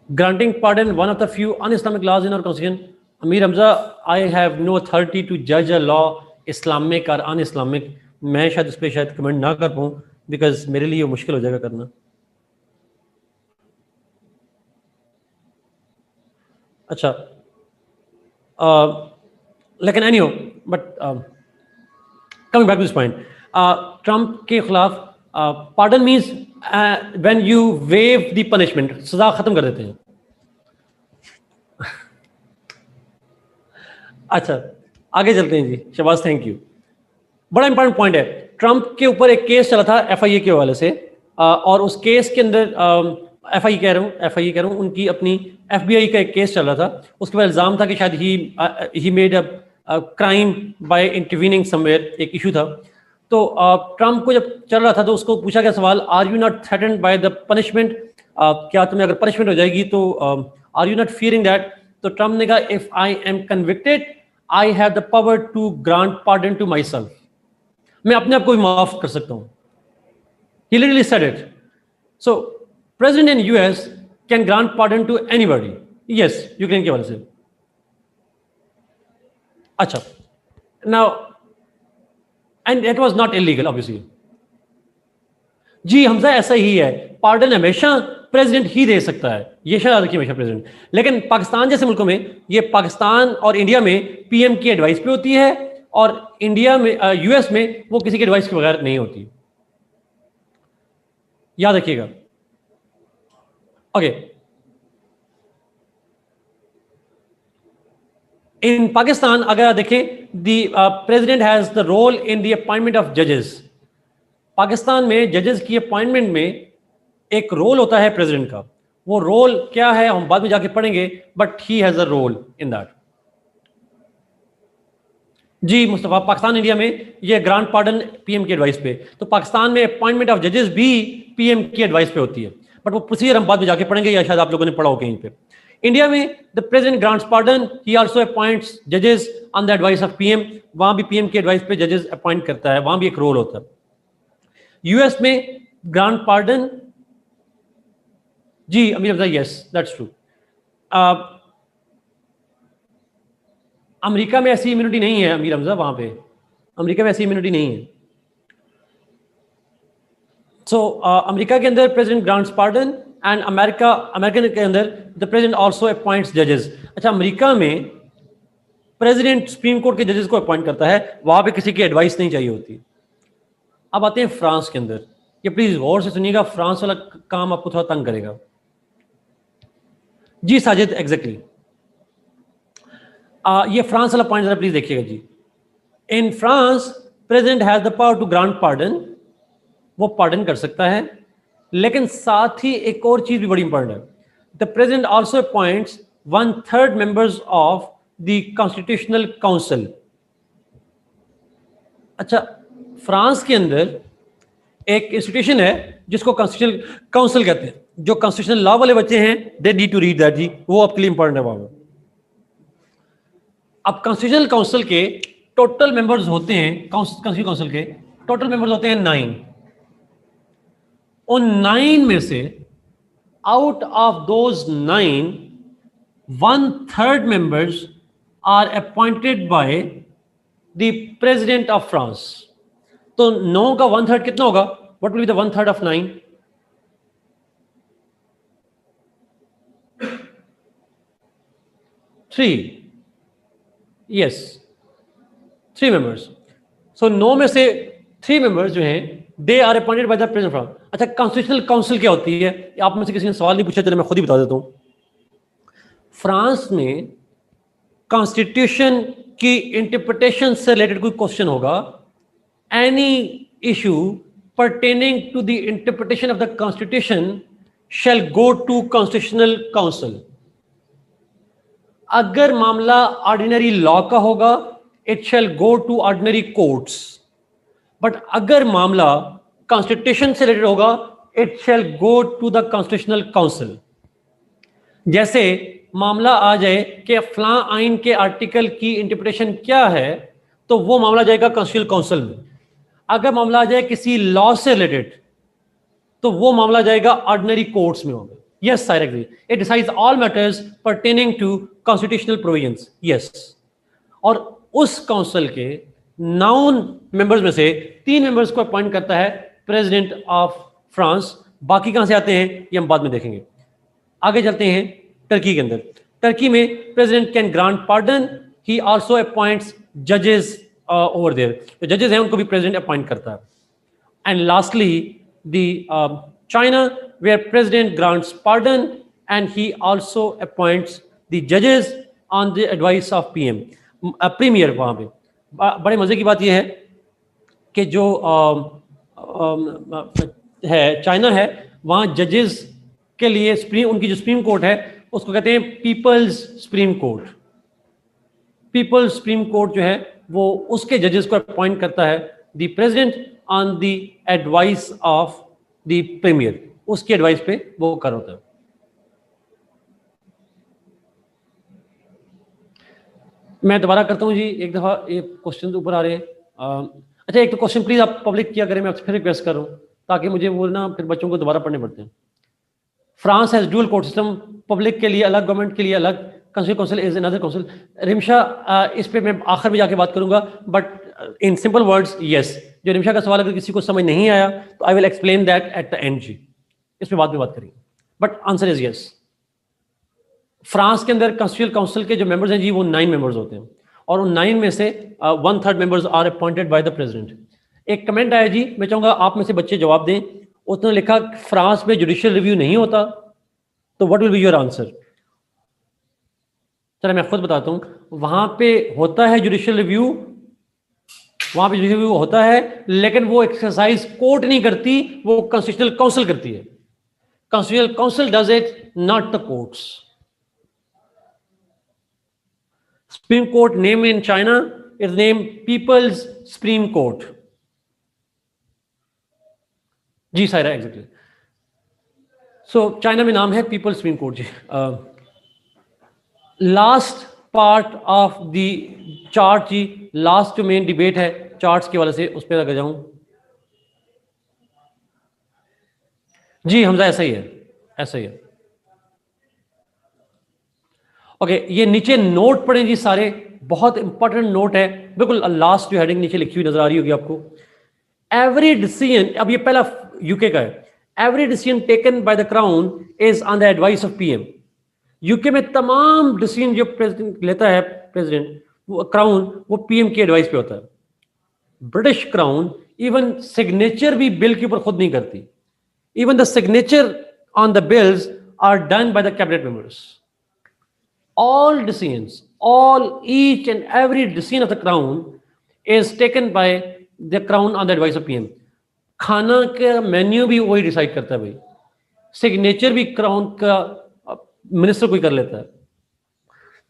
granting pardon, one of the few un-Islamic laws in our constitution. Amir Hamza, I have no authority to judge a law Islamic or un-Islamic. मैं शायद इस पे शायद कमेंट ना कर पाऊँ, बिकॉज मेरे लिए मुश्किल हो जाएगा करना। अच्छा, लेकिन anyhow, but coming back to this point, Trump के खिलाफ pardon means when you waive the punishment, सजा खत्म कर देते हैं। अच्छा, आगे चलते हैं जी शहबाज, थैंक यू। बड़ा इंपॉर्टेंट पॉइंट है, ट्रंप के ऊपर एक केस चला था एफआईए के हवाले से, और उस केस के अंदर एफआईए कह रहा हूँ, उनकी अपनी एफबीआई का एक केस चल रहा था। उसके बाद इल्जाम था कि शायद he made a crime by intervening somewhere, एक इशू था। तो ट्रंप को जब चल रहा था तो उसको पूछा गया सवाल, are you not threatened by the punishment, क्या तुम्हें अगर पनिशमेंट हो जाएगी तो are you not fearing that? तो ट्रंप ने कहा, if I am convicted I have the power to grant pardon to myself, मैं अपने आप को भी माफ कर सकता हूँ। He literally said it. So president in US can grant pardon to anybody. Yes, Ukraine के हवाले से। अच्छा, now and that was not illegal obviously. जी हमजा, ऐसा ही है, पार्डन हमेशा प्रेसिडेंट ही दे सकता है, ये शायद रखिए हमेशा प्रेसिडेंट। लेकिन पाकिस्तान जैसे मुल्कों में, ये पाकिस्तान और इंडिया में पीएम की एडवाइस पे होती है, और इंडिया में यूएस में वो किसी के एडवाइस के बगैर नहीं होती, याद रखिएगा। ओके, इन पाकिस्तान अगर आप देखें, the president has the role in the appointment of जजेस। पाकिस्तान में जजेस की अपॉइंटमेंट में एक रोल होता है प्रेसिडेंट का। वो रोल क्या है हम बाद में जाके पढ़ेंगे, but he has a role in that. जी मुस्तफ़ा, पाकिस्तान इंडिया में ये ग्रांड पार्डन पीएम की एडवाइस पे, तो पाकिस्तान में अपॉइंटमेंट ऑफ जजेस भी पीएम की एडवाइस पे होती है, बट वो प्रोसीजर हम बाद में जाके पढ़ेंगे या शायद आप लोगों ने पढ़ा हो कहीं पे। इंडिया में the president grants pardon, he also appoints जजेस on the advice of PM, वहां भी पीएम की एडवाइस पे जजेस अपॉइंट करता है, वहां भी एक रोल होता है। यूएस में grand pardon, ji Amir Hamza, yes that's true. America में ऐसी इम्यूनिटी नहीं है अमीर हमजा, वहां पे अमेरिका में ऐसी इम्यूनिटी नहीं है। सो अमेरिका के अंदर president grants pardon and American के अंदर द प्रेसिडेंट आल्सो अपॉइंट्स जजेस। अच्छा, अमेरिका में प्रेसिडेंट सुप्रीम कोर्ट के जजेस को अपॉइंट करता है, वहां पे किसी की एडवाइस नहीं चाहिए होती। अब आते हैं फ्रांस के अंदर, ये प्लीज गौर से सुनिएगा, फ्रांस वाला काम आपको थोड़ा तंग करेगा। जी साजिद, एग्जैक्टली ये फ्रांस वाला पॉइंट जरा प्लीज देखिएगा जी। In France president has the power to grant pardon, वो पार्डन कर सकता है, लेकिन साथ ही एक और चीज भी बड़ी इंपॉर्टेंट है, the president also appoints 1/3 members of the constitutional council. अच्छा, फ्रांस के अंदर एक इंस्टीट्यूशन है जिसको कॉन्स्टिट्यूशनल काउंसिल कहते हैं, जो कॉन्स्टिट्यूशनल लॉ वाले बच्चे हैं they need to read that जी, वो आपके लिए इंपॉर्टेंट है वहां पर। अब कॉन्स्टिट्यूशनल काउंसिल के टोटल मेंबर्स होते हैं, कॉन्स्टिट्यूशनल काउंसिल के टोटल मेंबर्स होते हैं 9। उन 9 में से out of those 9 1/3 members are appointed by the president of France. तो 9 का 1/3 कितना होगा? What will be the 1/3 of 9? 3। Yes, 3 members. So 9 में से 3 मेंबर्स जो हैं they are appointed by the president France. अच्छा, कॉन्स्टिट्यूशनल काउंसिल क्या होती है? आप में से किसी ने सवाल नहीं पूछा, चलो मैं खुद ही बता देता हूं। फ्रांस में कॉन्स्टिट्यूशन की इंटरप्रिटेशन से रिलेटेड कोई क्वेश्चन होगा, any issue pertaining to the interpretation of the constitution shall go to constitutional council। अगर मामला ऑर्डिनरी लॉ का होगा it shall go to ordinary courts, but अगर मामला कॉन्स्टिट्यूशन से रिलेटेड होगा it shall go to the constitutional council. जैसे मामला आ जाए कि फलां आइन के आर्टिकल की इंटरप्रिटेशन क्या है, तो वो मामला जाएगा कॉन्स्टिट्यूशनल काउंसिल में। अगर मामला आ जाए किसी लॉ से रिलेटेड तो वो मामला जाएगा ऑर्डिनरी कोर्ट्स में होगा। Yes sir, agree, it decides all matters pertaining to constitutional provisions. Yes, और उस काउंसिल के 9 मेंबर्स में से 3 मेंबर्स को अपॉइंट करता है प्रेसिडेंट ऑफ फ्रांस। बाकी कहां से आते हैं ये हम बाद में देखेंगे। आगे चलते हैं टर्की के अंदर। टर्की में president can grant pardon, he also appoints जजेस ओवर देयर। जो जजेस हैं उनको भी प्रेसिडेंट अपॉइंट करता है। And lastly the China, where president grants pardon and he also appoints the जजेस on the advice of PM, premier. वहां पे बड़े मजे की बात यह है कि जो है चाइना है, वहां जजेस के लिए उनकी जो सुप्रीम कोर्ट है उसको कहते हैं people's supreme court. People's supreme court जो है वो उसके जजेस को अपॉइंट करता है the president on the advice of the premier, उसकी एडवाइस पे वो कर होता है। मैं दोबारा करता हूं जी, एक दफा ये क्वेश्चन ऊपर आ रहे हैं। अच्छा, एक तो क्वेश्चन प्लीज आप पब्लिक किया करें, मैं आपसे फिर रिक्वेस्ट कर रहा हूं ताकि मुझे वो ना फिर बच्चों को दोबारा पढ़ने पड़ते हैं। France has dual court system, public के लिए अलग, गवर्नमेंट के लिए अलग, council council is another council. Rimsha, इस पे मैं आखिर में जाके बात करूंगा, but in simple words yes. जो रिमशा का सवाल अगर किसी को समझ नहीं आया तो I will explain that at the end जी, इस पे बाद में बात करेंगे, but answer is yes. France के अंदर कॉन्स्टिट्यूशनल काउंसिल के जो मेंबर्स हैं जी वो 9 मेंबर्स होते हैं, और उन 9 में से 1/3 members are appointed by the president. एक कमेंट आया जी, मैं चाहूंगा आप में से बच्चे जवाब दें। उसने लिखा फ्रांस में जुडिशियल रिव्यू नहीं होता, तो what will be your answer? चलो मैं खुद बताता हूं। वहां पे होता है जुडिशियल रिव्यू, वहां पे जुडिशियल रिव्यू होता है, लेकिन वो एक्सरसाइज कोर्ट नहीं करती, वो कॉन्स्टिट्यूशनल काउंसिल करती है। Constitutional council does it, not the courts. Supreme Court name in China is name people's supreme court. जी सायरा, एग्जैक्टली। सो चाइना में नाम है पीपल्स सुप्रीम कोर्ट जी। Last part of the chart जी, लास्ट जो main debate है charts के वाले से, उस पर लग जाऊं जी। हमजा ऐसा ही है, ऐसा ही है। ओके, ये नीचे नोट पढ़ें जी सारे, बहुत इंपॉर्टेंट नोट है, बिल्कुल लास्ट जो हेडिंग नीचे लिखी हुई नजर आ रही होगी आपको। एवरी डिसीजन, अब ये पहला यूके का है, every decision taken by the crown is on the advice of PM. UK में तमाम डिसीजन जो प्रेसिडेंट लेता है, प्रेसिडेंट वो क्राउन, वो पीएम की एडवाइस पे होता है। ब्रिटिश क्राउन इवन सिग्नेचर भी बिल के ऊपर खुद नहीं करती। Even the signature on the bills are done by the cabinet members. All decisions, each and every decision of the crown is taken by the crown on the advice of PM. खाना का menu भी वही decide करता है भाई, signature भी crown का minister कोई कर लेता है।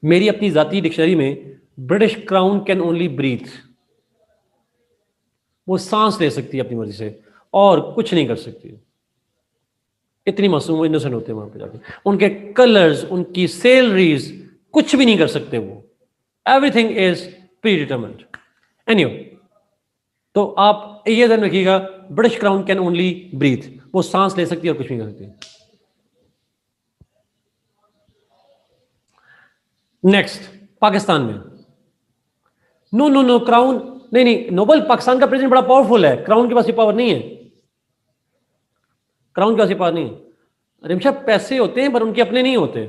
मेरी अपनी जाती डिक्शनरी में British crown can only breathe, वो सांस ले सकती है अपनी मर्जी से और कुछ नहीं कर सकती। इतनी मासूम इनोसेंट होते हैं वहां पे जाके। उनके कलर्स, उनकी सैलरीज कुछ भी नहीं कर सकते वो। Everything is predetermined. Anyway, तो आप ये ध्यान रखिएगा, British crown can only breathe, वो सांस ले सकती है और कुछ नहीं कर सकती। नेक्स्ट, पाकिस्तान में नो नो नो क्राउन नहीं नहीं, नोबल पाकिस्तान का प्रेसिडेंट बड़ा पावरफुल है, क्राउन के पास ये पावर नहीं है। क्राउन के पास ये पावर नहीं है। रिमशा पैसे होते हैं पर उनके अपने नहीं होते।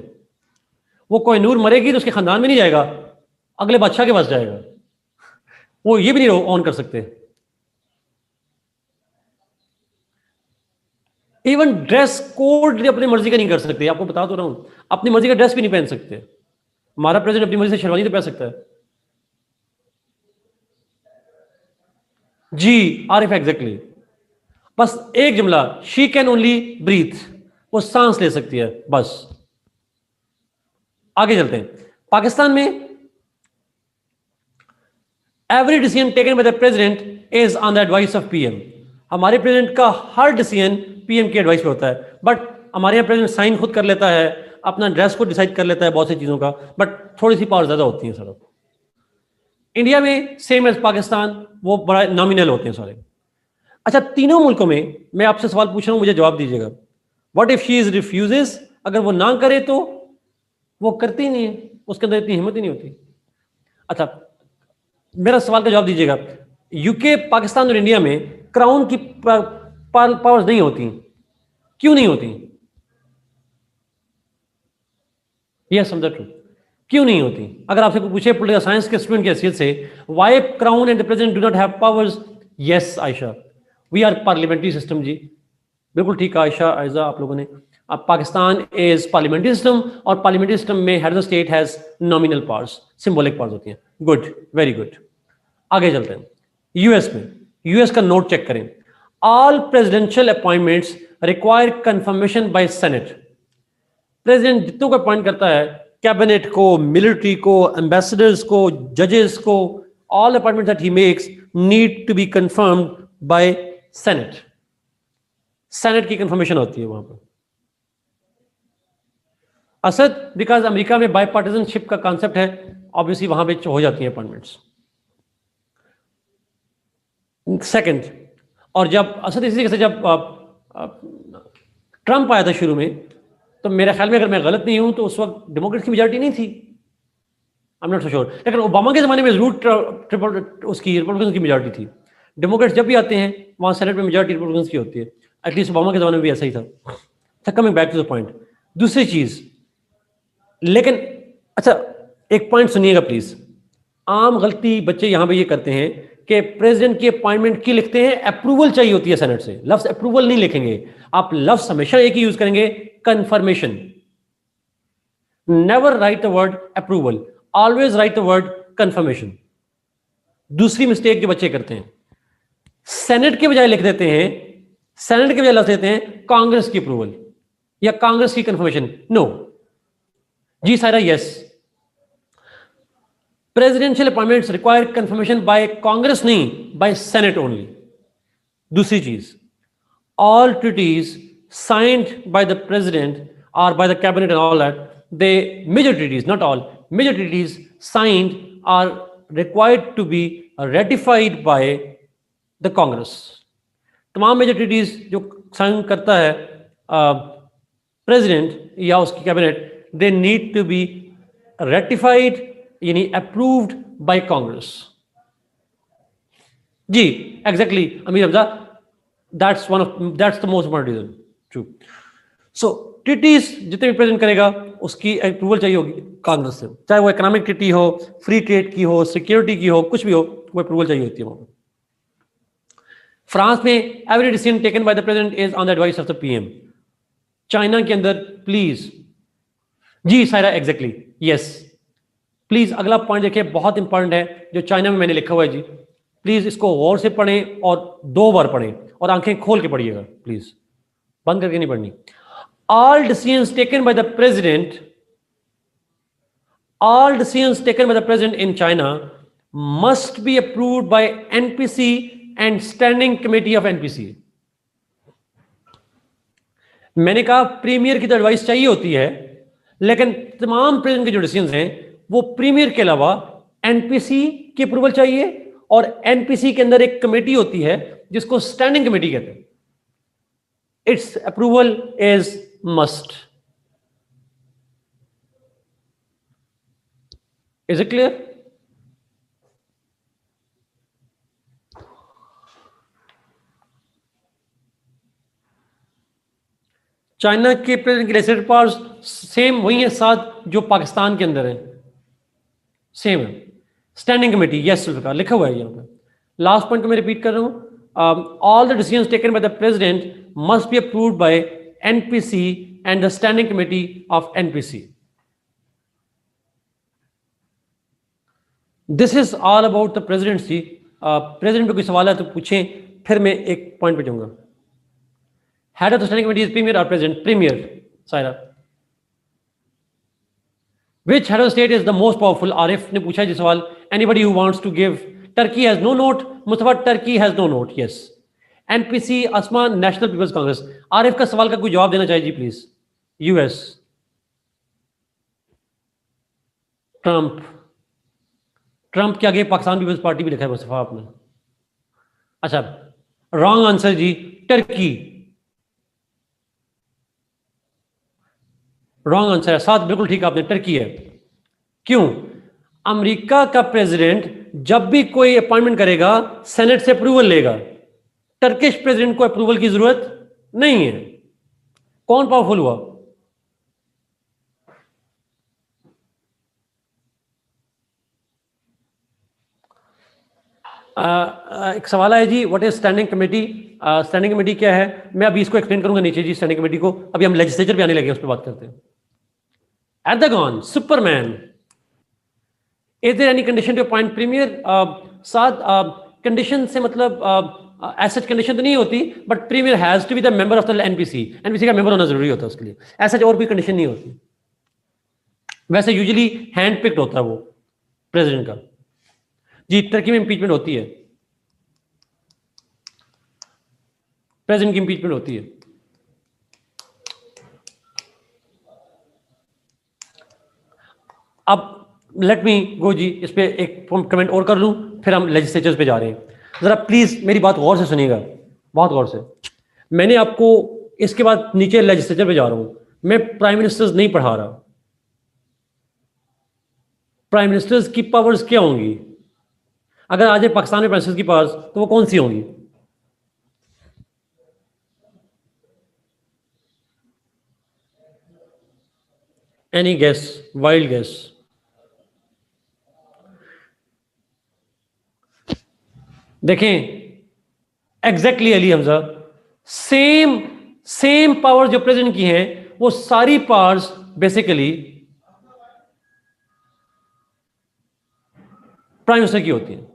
वो कोहिनूर मरेगी तो उसके खानदान में नहीं जाएगा, अगले बादशाह के पास जाएगा। वो ये भी नहीं ऑन कर सकते। इवन ड्रेस कोड अपनी मर्जी का नहीं कर सकते। आपको बता तो रहा हूं, अपनी मर्जी का ड्रेस भी नहीं पहन सकते। हमारा प्रेसिडेंट अपनी मर्जी से शेरवानी तो पहन सकता है जी। आरिफ, एग्जैक्टली। बस एक जुमला, शी कैन ओनली ब्रीथ, वो सांस ले सकती है बस। आगे चलते हैं। पाकिस्तान में every decision taken by the president is on the advice of PM. हमारे प्रेसिडेंट का हर डिसीजन पीएम की एडवाइस पे होता है। बट हमारे यहाँ प्रेसिडेंट साइन खुद कर लेता है, अपना ड्रेस को डिसाइड कर लेता है, बहुत सी चीजों का, बट थोड़ी सी पावर ज्यादा होती है सर। इंडिया में सेम एज पाकिस्तान, वो बड़ा नॉमिनल होते हैं सारे। अच्छा, तीनों मुल्कों में मैं आपसे सवाल पूछ रहा हूं, मुझे जवाब दीजिएगा। What if she is refuses, अगर वो ना करे तो? वो करती नहीं है, उसके अंदर इतनी हिम्मत ही नहीं होती। अच्छा, मेरा सवाल का जवाब दीजिएगा। यूके, पाकिस्तान और इंडिया में क्राउन की पावर्स नहीं होती, क्यों नहीं होती? यस, समझा ट्रू, क्यों नहीं होती? अगर आपसे पूछे पॉलिटिकल साइंस के स्टूडेंट की हैसियत से, why crown and the president do not have powers? Yes Ayesha, we are parliamentary system जी। बिल्कुल ठीक है आयशा, आयजा, आप लोगों ने। अब पाकिस्तान इज पार्लियामेंट्री सिस्टम, और पार्लियामेंट्री सिस्टम में head of the state has nominal powers, symbolic powers होती हैं। Good, very good. आगे चलते हैं। यूएस में, यूएस का नोट चेक करें। All presidential appointments require confirmation by Senate. President जितनों को अपॉइंट करता है, कैबिनेट को, मिलिट्री को, एम्बेसडर्स को, जजेस को, all appointments that he makes need to be confirmed by senate. Senate की कंफर्मेशन होती है वहां पर। असद, बिकॉज अमेरिका में बायपार्टिजनशिप का कॉन्सेप्ट है, ऑब्वियसली वहां पे हो जाती है अपॉइंटमेंट्स। सेकंड, और जब असद, इसी से जब ट्रंप आया था शुरू में, तो मेरे ख्याल में, अगर मैं गलत नहीं हूं, तो उस वक्त डेमोक्रेट्स की मेजॉरिटी नहीं थी, I am not so sure. लेकिन ओबामा के जमाने में जरूर उसकी रिपब्लिकन की मेजॉरिटी थी। डेमोक्रेट्स जब भी आते हैं वहां सेनेट में मेजॉरिटी रिपब्लिकन की होती है। एटलीस्ट ओबामा के जमाने में भी ऐसा ही था। Coming back to the point, दूसरी चीज, लेकिन अच्छा एक पॉइंट सुनिएगा प्लीज। आम गलती बच्चे यहां पे ये करते हैं कि प्रेसिडेंट की अपॉइंटमेंट की लिखते हैं, अप्रूवल चाहिए होती है सेनेट से। लफ्ज अप्रूवल नहीं लिखेंगे आप, लफ्ज हमेशा एक ही यूज करेंगे, confirmation. Never write the word approval, always right the word confirmation. दूसरी मिस्टेक जो बच्चे करते हैं, सेनेट के बजाय लिख देते हैं, सेनेट के बजाय लिख देते हैं कांग्रेस की अप्रूवल या कांग्रेस की कंफर्मेशन। नो जी सारा, yes. Presidential appointments require confirmation bye Congress, नहीं, बाय सेनेट ओनली। दूसरी चीज, all treaties signed by the president or by the cabinet and all that, they major treaties, not all, major treaties signed are required to be ratified by the Congress. तमाम major treaties जो sign करता है president या उसकी cabinet, they need to be ratified, यानी approved by Congress. जी exactly Amir Hamza, that's the most important reason. True. So treaties जितने भी प्रेजेंट करेगा उसकी अप्रूवल चाहिए होगी कांग्रेस से, चाहे वो इकोनॉमिक ट्रीटी हो, फ्री ट्रेड की हो, सिक्योरिटी की हो, कुछ भी हो, वो अप्रूवल चाहिए होती है वहां। फ्रांस में every decision taken by the president is on the advice of the PM. China के अंदर प्लीज, जी सायरा एग्जैक्टली यस, प्लीज अगला पॉइंट देखिए, बहुत इंपॉर्टेंट है जो चाइना में मैंने लिखा हुआ है जी, प्लीज इसको गौर से पढ़ें और 2 बार पढ़ें और आंखें खोल के पढ़िएगा प्लीज, बंद करके नहीं पढ़नी। All decisions taken by the president, all decisions taken by the president in China must be approved by NPC and Standing Committee of NPC. मैंने कहा प्रीमियर की तो एडवाइस चाहिए होती है, लेकिन तमाम प्रेसिडेंट के जो डिसीजंस हैं वो प्रीमियर के अलावा एनपीसी की अप्रूवल चाहिए, और एनपीसी के अंदर एक कमेटी होती है जिसको स्टैंडिंग कमेटी कहते हैं, it's approval is must. Is it clear? China के प्रेसिडेंट के लेजिस्लेटिव पावर्स सेम वही है साथ जो पाकिस्तान के अंदर है, सेम है। स्टैंडिंग कमेटी, यस जुल्फिकार लिखा हुआ है यहाँ पे। लास्ट पॉइंट को मैं रिपीट कर रहा हूँ, all the decisions taken by the president must be approved by NPC and the standing committee of NPC. This is all about the presidency. President पे कोई सवाल है तो पूछें, फिर मैं एक पॉइंट पे जाऊंगा। Head of the standing committee is premier और president? Premier. Saira, Which head of state is the most powerful? Arif ने पूछा जी सवाल। Anybody who wants to give? Turkey has no note. Mustafa, Turkey has no note. Yes. NPC, Asma, National People's Congress। Arif का सवाल का कोई जवाब देना चाहिए जी प्लीज। यूएस, ट्रंप, ट्रंप के आगे पाकिस्तान पीपल्स पार्टी भी लिखा है मुस्तफा आपने। अच्छा, रॉन्ग आंसर जी, टर्की। रॉन्ग आंसर है, साथ बिल्कुल ठीक आपने, टर्की है। क्यों? अमेरिका का प्रेसिडेंट जब भी कोई अपॉइंटमेंट करेगा सेनेट से अप्रूवल लेगा, टर्किश प्रेसिडेंट को अप्रूवल की जरूरत नहीं है। कौन पावरफुल हुआ? एक सवाल है जी, what is standing committee? Standing committee क्या है, मैं अभी इसको एक्सप्लेन करूंगा नीचे जी। स्टैंडिंग कमेटी को अभी हम लेजिस्लेचर पे आने लगे, उस पर बात करते हैं। Erdogan, Superman, is there any condition to appoint premier? साथ कंडीशन से मतलब ऐसा कंडीशन तो नहीं होती, but premier has to be the member of the NPC. NPC का मेंबर होना जरूरी होता है उसके लिए, ऐसा और कोई कंडीशन नहीं होती। वैसे यूजुअली हैंड पिक्ड होता है वो प्रेसिडेंट का। जी, टर्की में इंपीचमेंट होती है, प्रेसिडेंट की इंपीचमेंट होती है। अब लेट मी गो जी, इस पे एक कमेंट और कर लूं, फिर हम लेजिस्लेचर्स पे जा रहे हैं। जरा प्लीज मेरी बात गौर से सुनिएगा, बहुत गौर से। मैंने आपको इसके बाद नीचे लेजिस्लेचर पे जा रहा हूं, मैं प्राइम मिनिस्टर्स नहीं पढ़ा रहा। प्राइम मिनिस्टर्स की पावर्स क्या होंगी? अगर आज पाकिस्तान में प्राइम मिनिस्टर्स की पावर्स, तो वो कौन सी होंगी? Any guess, wild guess? देखें exactly Ali Hamza, same power जो प्रेसिडेंट की हैं, वो सारी पावर्स बेसिकली प्राइम मिनिस्टर की होती हैं।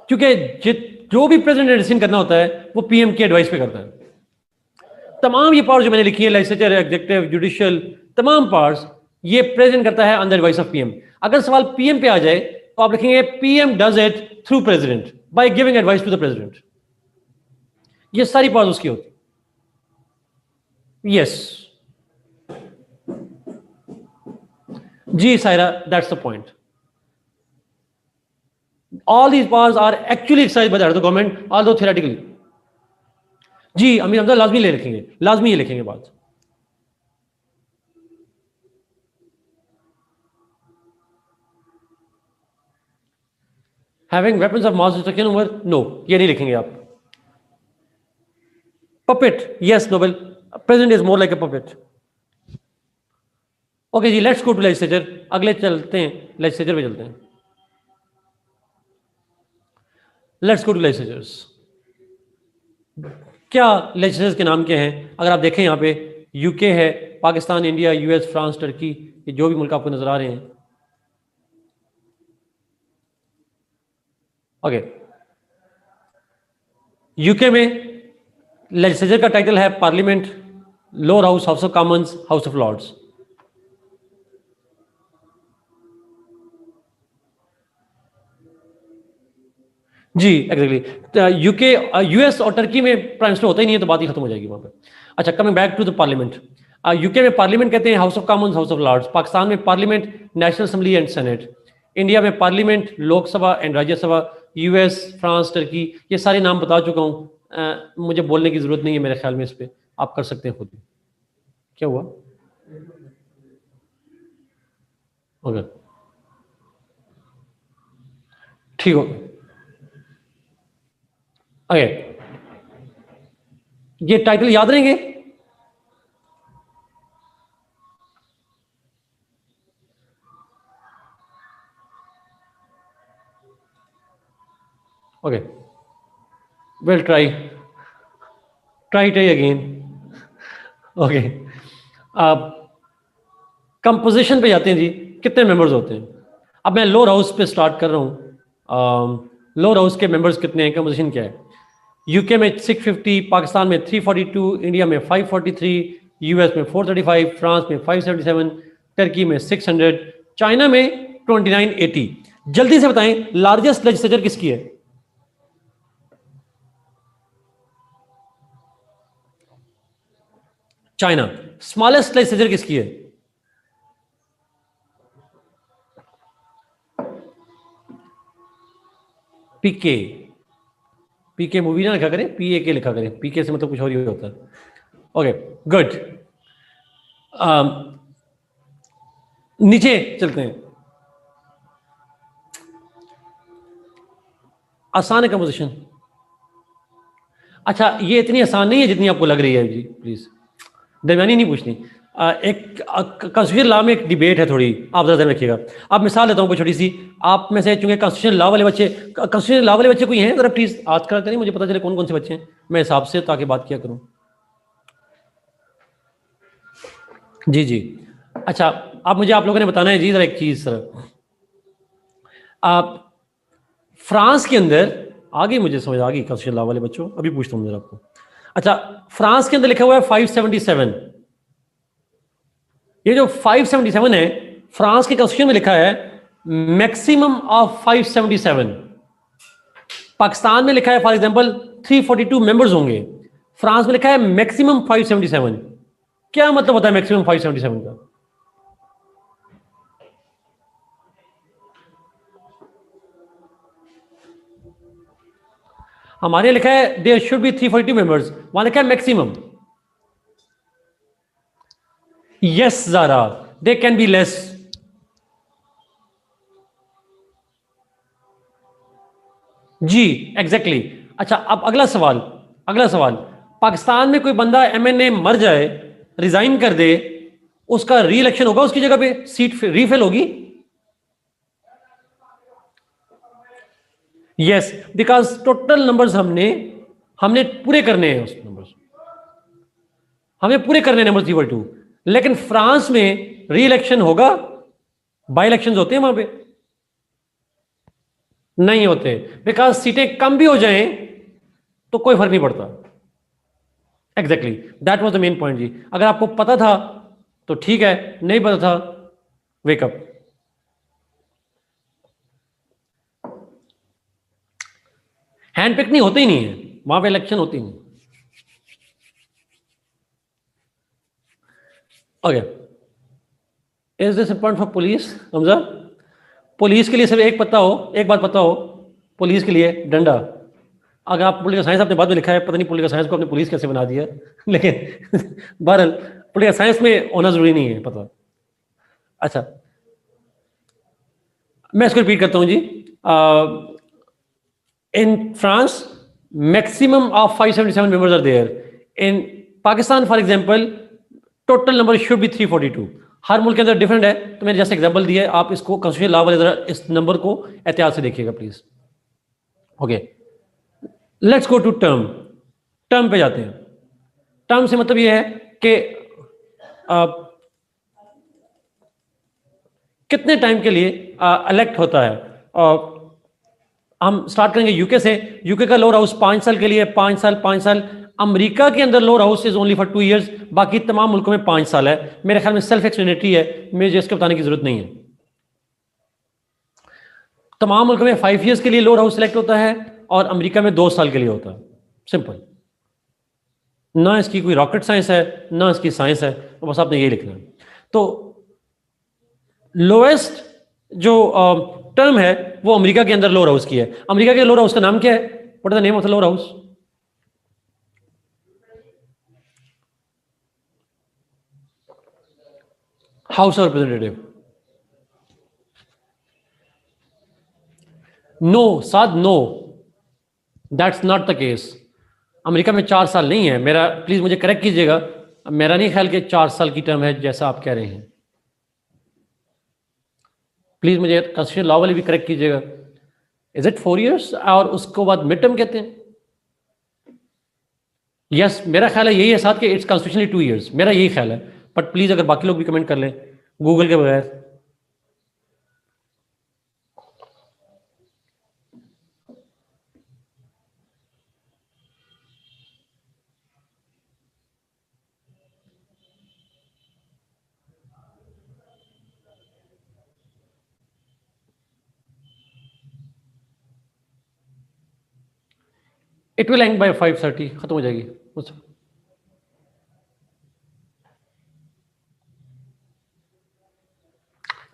क्योंकि जो भी प्रेसिडेंट डिसीजन करना होता है वो पीएम की एडवाइस पे करता है। तमाम ये पावर्स जो मैंने लिखी है, लेजिस्लेचर, एग्जीक्यूटिव, जुडिशियल, तमाम पावर्स ये प्रेजेंट करता है अंडर एडवाइस ऑफ पीएम। अगर सवाल पीएम पे आ जाए तो आप लिखेंगे PM does it through president by giving advice to the president. ये सारी पावर उसकी होती। यस जी Saira, that's the point. All these powers are actually exercised by the government, although theoretically. जी अमीर हमजा लाजमी ले लिखेंगे, लाजमी ये लिखेंगे बात। Having weapons of mass destruction over, no, ये नहीं लिखेंगे आप। Puppet, yes, Nobel. President is more like a puppet. Okay ji, let's go to legislature. अगले चलते हैं, legislature पे चलते हैं। Let's go to legislatures. क्या लेजिस्लेचर्स के नाम क्या हैं? अगर आप देखें यहाँ पे यूके है, Pakistan, India, US, France, Turkey, ये जो भी मुल्क आपको नजर आ रहे हैं। ओके, यूके में लेजिस्लेचर का टाइटल है parliament, lower house, house of Commons, house of Lords. जी एग्जैक्टली। यूके, यूएस और टर्की में प्राइम मिनिस्टर होता ही नहीं है, तो बात ही खत्म हो जाएगी वहां पे। अच्छा, coming back to the parliament. UK में पार्लियामेंट कहते हैं House of Commons, house of Lords. Pakistan में parliament National Assembly and Senate. India में parliament, Lok Sabha and Rajya Sabha. US, France, Turkey, ये सारे नाम बता चुका हूँ, मुझे बोलने की जरूरत नहीं है मेरे ख्याल में। इस पर आप कर सकते हैं खुद। क्या हुआ? ओके, ठीक हो। ओके, ये टाइटल याद रहेंगे? Okay, we'll try it again. Okay, composition पे जाते हैं जी। कितने मेंबर्स होते हैं? अब मैं लोअर हाउस पे स्टार्ट कर रहा हूँ। लोअर हाउस के मेंबर्स कितने हैं, कंपोजिशन क्या है? यूके में 650, पाकिस्तान में 342, इंडिया में 543, यूएस में 435, फ्रांस में 577, टर्की में 600, चाइना में 2980। जल्दी से बताएं लार्जेस्ट लेजिस्लेचर किसकी है? चाइना। स्मॉलेस्ट लेजिस्लेचर किसकी है? पीके। पीके मूवी ना लिखा करें, पीए लिखा करें। पीके से मतलब कुछ और ही होता है। Okay, good. नीचे चलते हैं। आसान है कंपोजिशन। अच्छा, ये इतनी आसान नहीं है जितनी आपको लग रही है जी, प्लीज दरमियानी नहीं पूछनी। एक कॉन्स्टिट्यूशन लॉ में एक डिबेट है थोड़ी, आप ज़रा ध्यान रखिएगा। आप मिसाल लेता हूँ कोई छोटी सी। आप में से चूंकि कॉन्स्टिट्यूशन लॉ वाले बच्चे कोई हैं, ज़रा प्लीज आज करा करें, मुझे पता चले कौन कौन से बच्चे हैं, मैं हिसाब से ताकि बात किया करूँ। जी जी। अच्छा, आप लोगों ने बताना है जी ज़रा एक चीज़ सर। आप फ्रांस के अंदर आगे, मुझे समझ आ गई कॉन्स्टिट्यूशन लॉ वाले बच्चों, अभी पूछता हूँ जरा आपको। अच्छा, फ्रांस के अंदर लिखा हुआ है 577। ये जो 577 है, फ्रांस के कॉन्स्टिट्यूशन में लिखा है मैक्सिमम ऑफ 577। पाकिस्तान में लिखा है फॉर एग्जांपल 342 मेंबर्स होंगे, फ्रांस में लिखा है मैक्सिमम 577। क्या मतलब होता है मैक्सिमम 577 का? हमारे लिखा है देयर शुड बी 342 मेंबर्स, वहां लिखा है maximum. Yes Zara, they can be less. जी एग्जैक्टली। अच्छा, अब अगला सवाल। पाकिस्तान में कोई बंदा एमएनए मर जाए, रिजाइन कर दे, उसका री इलेक्शन होगा? उसकी जगह पे सीट रीफिल होगी? यस, बिकॉज टोटल नंबर्स हमने पूरे करने हैं। उस नंबर्स हमें पूरे करने नंबर 342। लेकिन फ्रांस में री इलेक्शन होगा? बाई इलेक्शन होते हैं वहां पे? नहीं होते, बिकॉज सीटें कम भी हो जाएं तो कोई फर्क नहीं पड़ता। Exactly, that was the main point जी। अगर आपको पता था तो ठीक है, नहीं पता था वेकअप। हैंड पिक नहीं होते ही नहीं है वहां पे, इलेक्शन होती नहीं। Okay, is this important for police? Hamza, police के लिए सिर्फ एक बात पता हो, पुलिस के लिए डंडा। अगर आप पॉलिटिकल साइंस आपने बाद में लिखा है, पता नहीं पॉलिटिकल साइंस को आपने पुलिस कैसे बना दिया लेकिन बहरहाल पॉलिटिकल साइंस में होना जरूरी नहीं है पता। अच्छा, मैं इसको रिपीट करता हूं जी। In France maximum of 577 members are there. In Pakistan for example total number should be 342। हर मुल्क के अंदर डिफरेंट है, तो मैंने जैसे एग्जांपल दिया है, आप इसको कॉन्स्टिट्यूशनल लॉ वाले जरा इस नंबर को एहतियात से देखिएगा please. Okay, let's go to term. Term पे जाते हैं। टर्म से मतलब ये है कि कितने टाइम के लिए इलेक्ट होता है। हम स्टार्ट करेंगे यूके से। यूके का लोअर हाउस 5 साल के लिए, 5 साल 5 साल। अमेरिका के अंदर lower house is only for 2 years, बाकी तमाम मुल्कों में 5 साल है। मेरे ख्याल में सेल्फ एक्सप्लेनेटरी है, मुझे इसके बताने की जरूरत नहीं है। तमाम मुल्कों में 5 इयर्स के लिए लोअर हाउस सिलेक्ट होता है और अमेरिका में 2 साल के लिए होता है। सिंपल, ना इसकी कोई रॉकेट साइंस है ना इसकी साइंस है, तो बस आपने ये लिखना है। तो लोएस्ट जो टर्म है वो अमेरिका के अंदर लोअर हाउस की है। अमेरिका के लोअर हाउस का नाम क्या है? What is the name of the lower house? House of representative. No Saad, no, that's not the case. America में 4 साल नहीं है। मेरा प्लीज मुझे करेक्ट कीजिएगा, मेरा नहीं ख्याल कि 4 साल की टर्म है जैसा आप कह रहे हैं। प्लीज मुझे कॉन्स्टिट्यूशनल लॉ वाले भी करेक्ट कीजिएगा। इज इट 4 इयर्स और उसको बाद मिड टर्म कहते हैं? यस, मेरा ख्याल है यही है साथ के इट्स कॉन्स्टिट्यूशनली 2 इयर्स, मेरा यही ख्याल है। बट प्लीज अगर बाकी लोग भी कमेंट कर लें गूगल के बगैर। इट विल एंड बाय 5:30, खत्म हो जाएगी।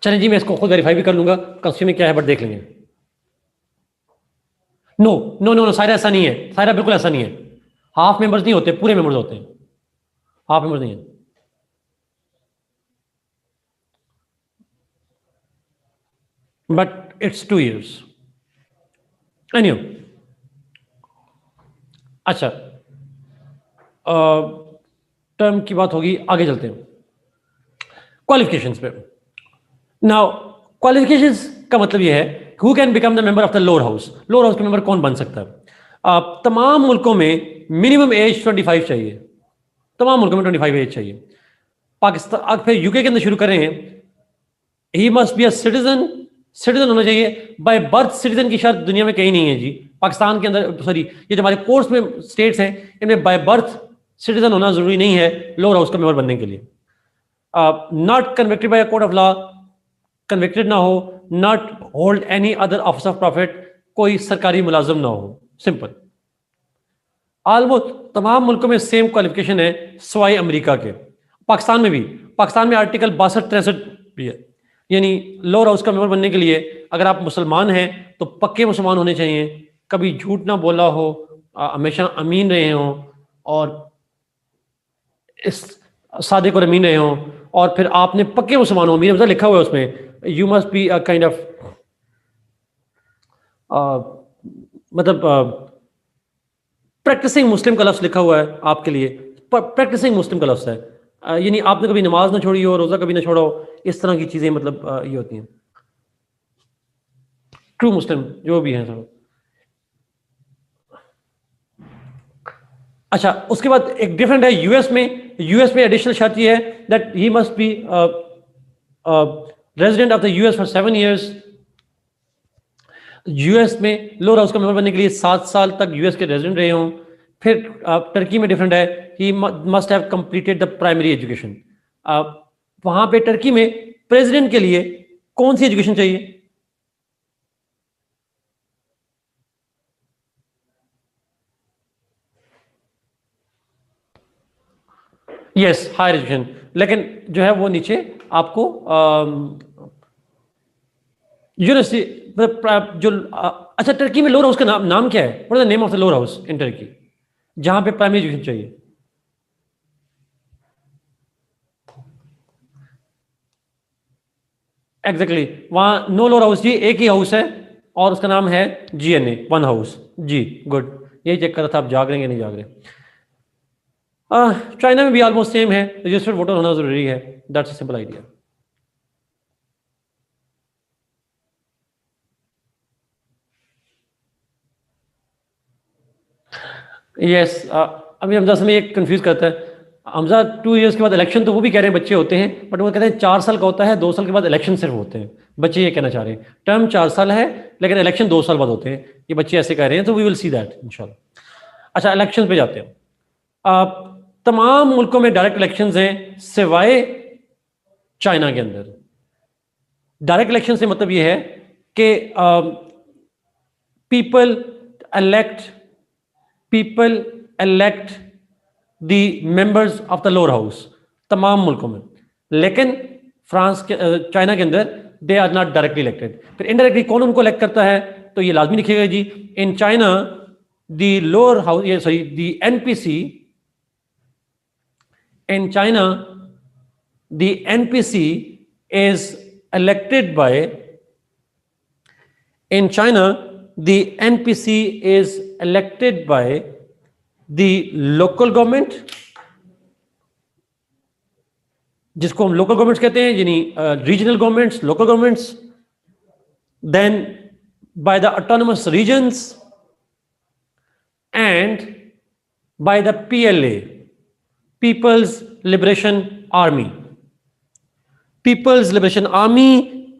चलें जी, मैं इसको खुद वेरीफाई भी कर लूंगा कॉन्स्टिट्यूशन में क्या है, बट देख लेंगे। नो नो नो नो, सारा ऐसा नहीं है, सारा बिल्कुल ऐसा नहीं है। हाफ मेंबर्स नहीं होते, पूरे मेंबर्स होते हैं। हाफ मेंबर्स नहीं है। But it's 2 years anyway. अच्छा, टर्म की बात होगी, आगे चलते हैं क्वालिफिकेशंस पे। नाउ क्वालिफिकेशंस का मतलब यह है who can become the member of the lower house. Lower house के मेंबर कौन बन सकता है? तमाम मुल्कों में मिनिमम एज 25 चाहिए। तमाम मुल्कों में 25 एज चाहिए। पाकिस्तान, फिर यूके के अंदर शुरू करें, he must be a citizen. Citizen होना चाहिए बाय बर्थ। सिटीजन की शर्त दुनिया में कहीं नहीं है जी। पाकिस्तान के अंदर, सॉरी, ये जो हमारे कोर्स में स्टेट्स हैं इनमें बाय बर्थ सिटीजन होना जरूरी नहीं है लोअर हाउस का मेंबर बनने के लिए। Not convicted by a court of law, convicted ना हो, not hold any other office of profit, कोई सरकारी मुलाजिम ना हो। सिंपल। ऑलमोस्ट तमाम मुल्कों में सेम क्वालिफिकेशन है सवाई अमेरिका के। पाकिस्तान में भी, पाकिस्तान में आर्टिकल 62-63 भी है। यानी लोअर हाउस का मेंबर बनने के लिए अगर आप मुसलमान हैं तो पक्के मुसलमान होने चाहिए, कभी झूठ ना बोला हो, हमेशा अमीन रहे हों और इस सादिक और अमीन रहे हों, और फिर आपने पक्के मुसलमान हो, मेरे लिखा हुआ है उसमें you must be a kind of, मतलब प्रैक्टिसिंग मुस्लिम का लफ्ज़ लिखा हुआ है आपके लिए। प्रैक्टिसिंग मुस्लिम का लफ्ज़ है, यानी आपने कभी नमाज ना छोड़ी हो, रोज़ा कभी ना छोड़ा हो, इस तरह की चीज़ें मतलब ये होती हैं। ट्रू मुस्लिम जो भी हैं सब। अच्छा, उसके बाद एक डिफरेंट है यूएस में। यूएस में एडिशनल शर्त ये है that he must be resident of the US for 7 years. US में लोअर हाउस का मेंबर बनने के लिए 7 साल तक यूएस के रेजिडेंट रहे हों। फिर टर्की में डिफरेंट है, he must have completed the primary education. वहाँ पे टर्की में प्रेसिडेंट के लिए कौन सी एजुकेशन चाहिए? यस, हायर एजुकेशन, लेकिन जो है वो नीचे आपको यूनिवर्सिटी जो अच्छा, टर्की में लोअर हाउस का नाम क्या है? What is the name of the lower house in Turkey जहां पे प्राइमरी एजुकेशन चाहिए? एग्जैक्टली वहां नो लोअर हाउस जी, एक ही हाउस है और उसका नाम है जीएनए, वन हाउस जी। गुड, यही चेक कर रहा था आप जाग रहे हैं कि नहीं जाग रहे। चाइना में भी ऑलमोस्ट सेम है, रजिस्टर्ड वोटर होना जरूरी है, that's a simple idea. Yes, अभी हमजा से एक कंफ्यूज करता है। हमजा 2 इयर्स के बाद इलेक्शन, तो वो भी कह रहे हैं बच्चे होते हैं, बट वो कहते हैं 4 साल का होता है, 2 साल के बाद इलेक्शन सिर्फ होते हैं। बच्चे ये कहना चाह रहे हैं टर्म 4 साल है लेकिन इलेक्शन 2 साल बाद होते हैं, ये बच्चे ऐसे कह रहे हैं, तो वी विल सी दैट इंशाल्लाह। अच्छा, इलेक्शन पे जाते हैं। तमाम मुल्कों में डायरेक्ट इलेक्शंस हैं सिवाय चाइना के अंदर। डायरेक्ट इलेक्शन से मतलब ये है कि people elect the members of the lower house तमाम मुल्कों में, लेकिन फ्रांस के चाइना के अंदर they are not directly elected. फिर इनडायरेक्टली कौन उनको इलेक्ट करता है? तो ये लाजमी लिखिएगा जी, in China the lower house, ये sorry, the NPC, in China, the NPC is elected by, in China, the NPC is elected by the local government, जिसको हम लोकल गवर्नमेंट्स कहते हैं, यानी regional governments, local governments, then by the autonomous regions and by the PLA, People's Liberation Army. People's Liberation Army,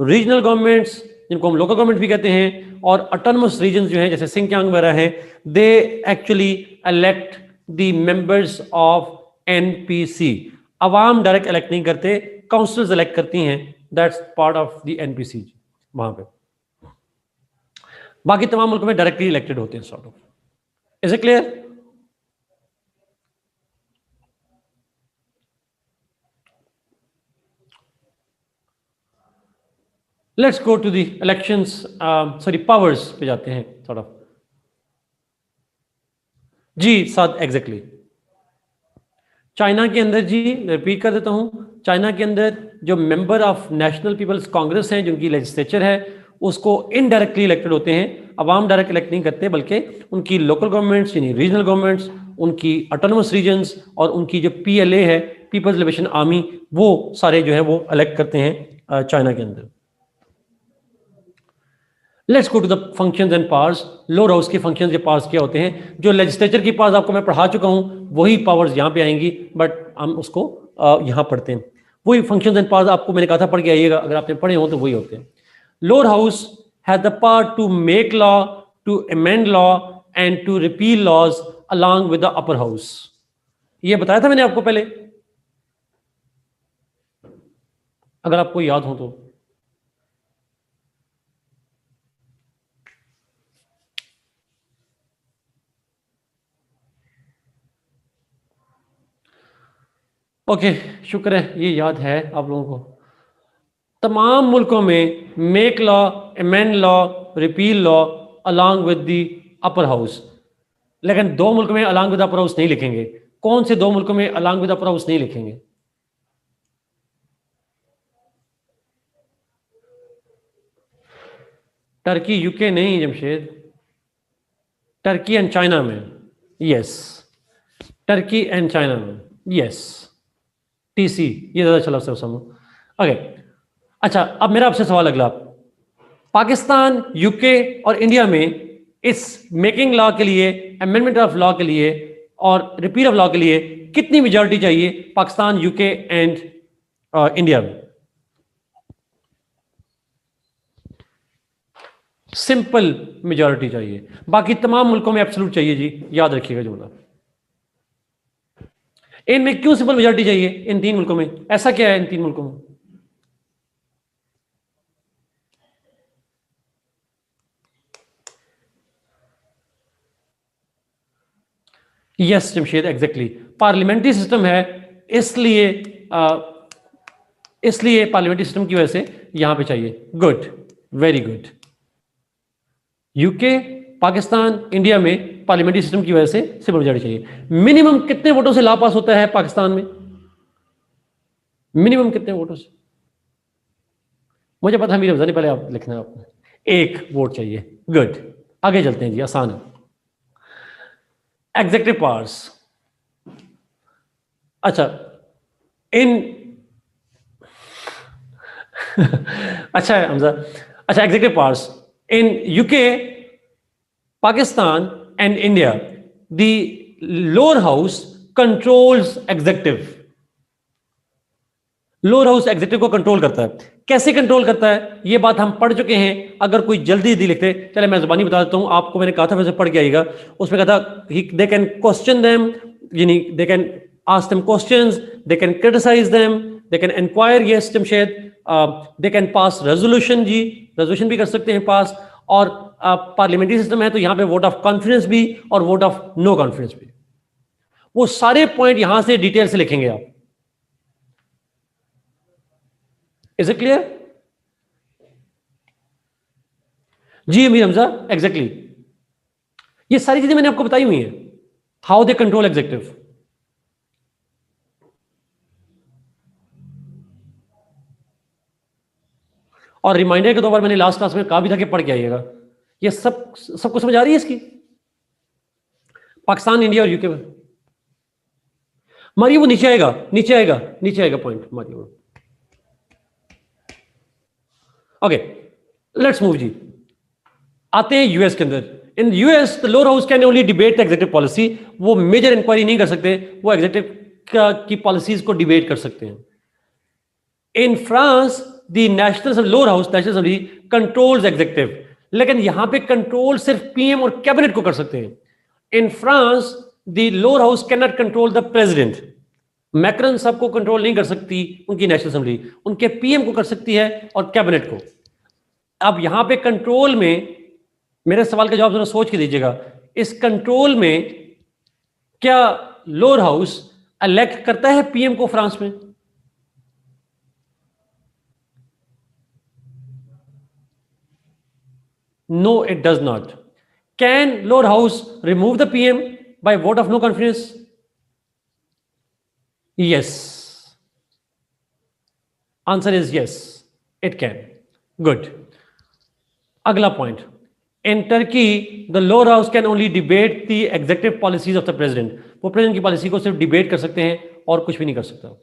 regional governments जिनको हम local government भी कहते हैं, और ऑटोनमस रीजन्स जो हैं जैसे सिंकियांग वगैरह हैं, they actually elect the members of NPC. Awam direct elect नहीं करते, काउंसिल्स इलेक्ट करती हैं, that's part of the NPC वहां पे। बाकी तमाम मुल्कों में डायरेक्टली इलेक्टेड होते हैं sort of. Is it clear? Let's go to the elections, sorry powers पे जाते हैं थोड़ा जी। साथ एग्जैक्टली चाइना के अंदर जी, रिपीट कर देता हूं, चाइना के अंदर जो member of National People's Congress हैं, जिनकी लेजिस्लेचर है, उसको इनडायरेक्टली इलेक्टेड होते हैं। अवाम डायरेक्ट इलेक्ट नहीं करते, बल्कि उनकी लोकल गवर्नमेंट्स यानी रीजनल गवर्नमेंट्स, उनकी ऑटोनमस रीजन्स और उनकी जो पीएलए है, पीपल्स लिबरेशन आर्मी, वो सारे जो है वो इलेक्ट करते हैं चाइना के अंदर। Let's go to the functions and powers. Lower house के फंक्शंस या पावर्स क्या होते हैं? जो लेजिस्लेचर की पावर्स आपको मैं पढ़ा चुका हूं, वही पावर्स यहां पे आएंगी, बट हम उसको यहां पढ़ते हैं। वही फंक्शंस एंड पावर्स आपको मैंने कहा था पढ़ के आइएगा, अगर आपने पढ़े हो तो वही होते हैं। Lower house has the power to make law, to amend law and to repeal laws along with the upper house. ये बताया था मैंने आपको पहले, अगर आपको याद हो तो। ओके, शुक्र है ये याद है आप लोगों को। तमाम मुल्कों में make law, amend law, repeal law along with the upper house, लेकिन 2 मुल्कों में अलॉन्ग विद अपर हाउस नहीं लिखेंगे। कौन से 2 मुल्कों में अलॉन्ग विद अपर हाउस नहीं लिखेंगे? टर्की, यूके नहीं जमशेद, टर्की एंड चाइना में। यस, टर्की एंड चाइना में, यस। टीसी, ये ज्यादा चला सब समझ। ओके, अच्छा, अब मेरा आपसे सवाल अगला। पाकिस्तान, यूके और इंडिया में इस मेकिंग लॉ के लिए, अमेंडमेंट ऑफ लॉ के लिए और रिपील ऑफ लॉ के लिए कितनी मेजॉरिटी चाहिए? पाकिस्तान, यूके एंड इंडिया में सिंपल मेजॉरिटी चाहिए, बाकी तमाम मुल्कों में एब्सोल्यूट चाहिए जी, याद रखिएगा जुमला। इनमें क्यों सिंपल मेजॉरिटी चाहिए? इन 3 मुल्कों में ऐसा क्या है? इन 3 मुल्कों में yes Jamshed, exactly parliamentary system है, इसलिए पार्लियामेंट्री सिस्टम की वजह से यहां पे चाहिए। Good, very good. UK, Pakistan, India में पार्लियामेंट्री सिस्टम की वजह से सिंपल मेजॉरिटी चाहिए। मिनिमम कितने वोटों से लॉ पास होता है पाकिस्तान में? मिनिमम कितने वोटों से? मुझे पता है, मेरे पहले आप लिखना, आपने 1 वोट चाहिए। गुड, आगे चलते हैं जी, आसान है। एग्जेक्टिव पावर्स, अच्छा इन अच्छा है हमजा। अच्छा, executive powers in UK, Pakistan and India, the lower house controls executive. Lower house executive को कंट्रोल करता है। कैसे कंट्रोल करता है ये बात हम पढ़ चुके हैं। अगर कोई जल्दी जल्दी लिखते, चले मैं जुबानी बता देता हूं आपको, मैंने कहा था वैसे पढ़ के आइएगा। उसमें कहा था दे कैन क्वेश्चन देम, यानी they can ask them questions, they can criticise them, they can inquire, yes Jamshed, they can pass resolution, जी रेजोल्यूशन भी कर सकते हैं पास। और पार्लियामेंट्री सिस्टम है तो यहां पे वोट ऑफ कॉन्फिडेंस भी और वोट ऑफ नो कॉन्फिडेंस भी। वो सारे पॉइंट यहां से डिटेल से लिखेंगे आप। Is it clear? Ji Amir Hamza, exactly ये सारी चीजें मैंने आपको बताई हुई हैं, हाउ दे कंट्रोल एग्जेक्टिव। और रिमाइंडर के तौर पर मैंने लास्ट क्लास में कहा भी था कि पढ़ के आइएगा। ये सबको समझ आ रही है इसकी? पाकिस्तान, इंडिया और यूके में मारिए, वो नीचे आएगा, नीचे आएगा, नीचे आएगा पॉइंट, मारिए वो। ओके, लेट्स मूव जी। आते हैं यूएस के अंदर। इन US the lower house can only debate executive policy. वो मेजर इंक्वायरी नहीं कर सकते, वो एग्जीक्यूटिव की पॉलिसीज को डिबेट कर सकते हैं। In France the national lower house, National assembly controls executive, लेकिन यहां पे कंट्रोल सिर्फ पीएम और कैबिनेट को कर सकते हैं। In France the lower house can not control the president. Macron साहब को कंट्रोल नहीं कर सकती उनकी नेशनल असेंबली, उनके पीएम को कर सकती है और कैबिनेट को। अब यहां पे कंट्रोल में, मेरे सवाल का जवाब जरा सोच के दीजिएगा, इस कंट्रोल में क्या लोअर हाउस इलेक्ट करता है पीएम को फ्रांस में? No it does not. Can lower house remove the PM by vote of no confidence? Yes, answer is yes, it can. Good, अगला point. In Turkey the lower house can only debate the executive policies of the president. वो president की policy को सिर्फ debate कर सकते हैं और कुछ भी नहीं कर सकता।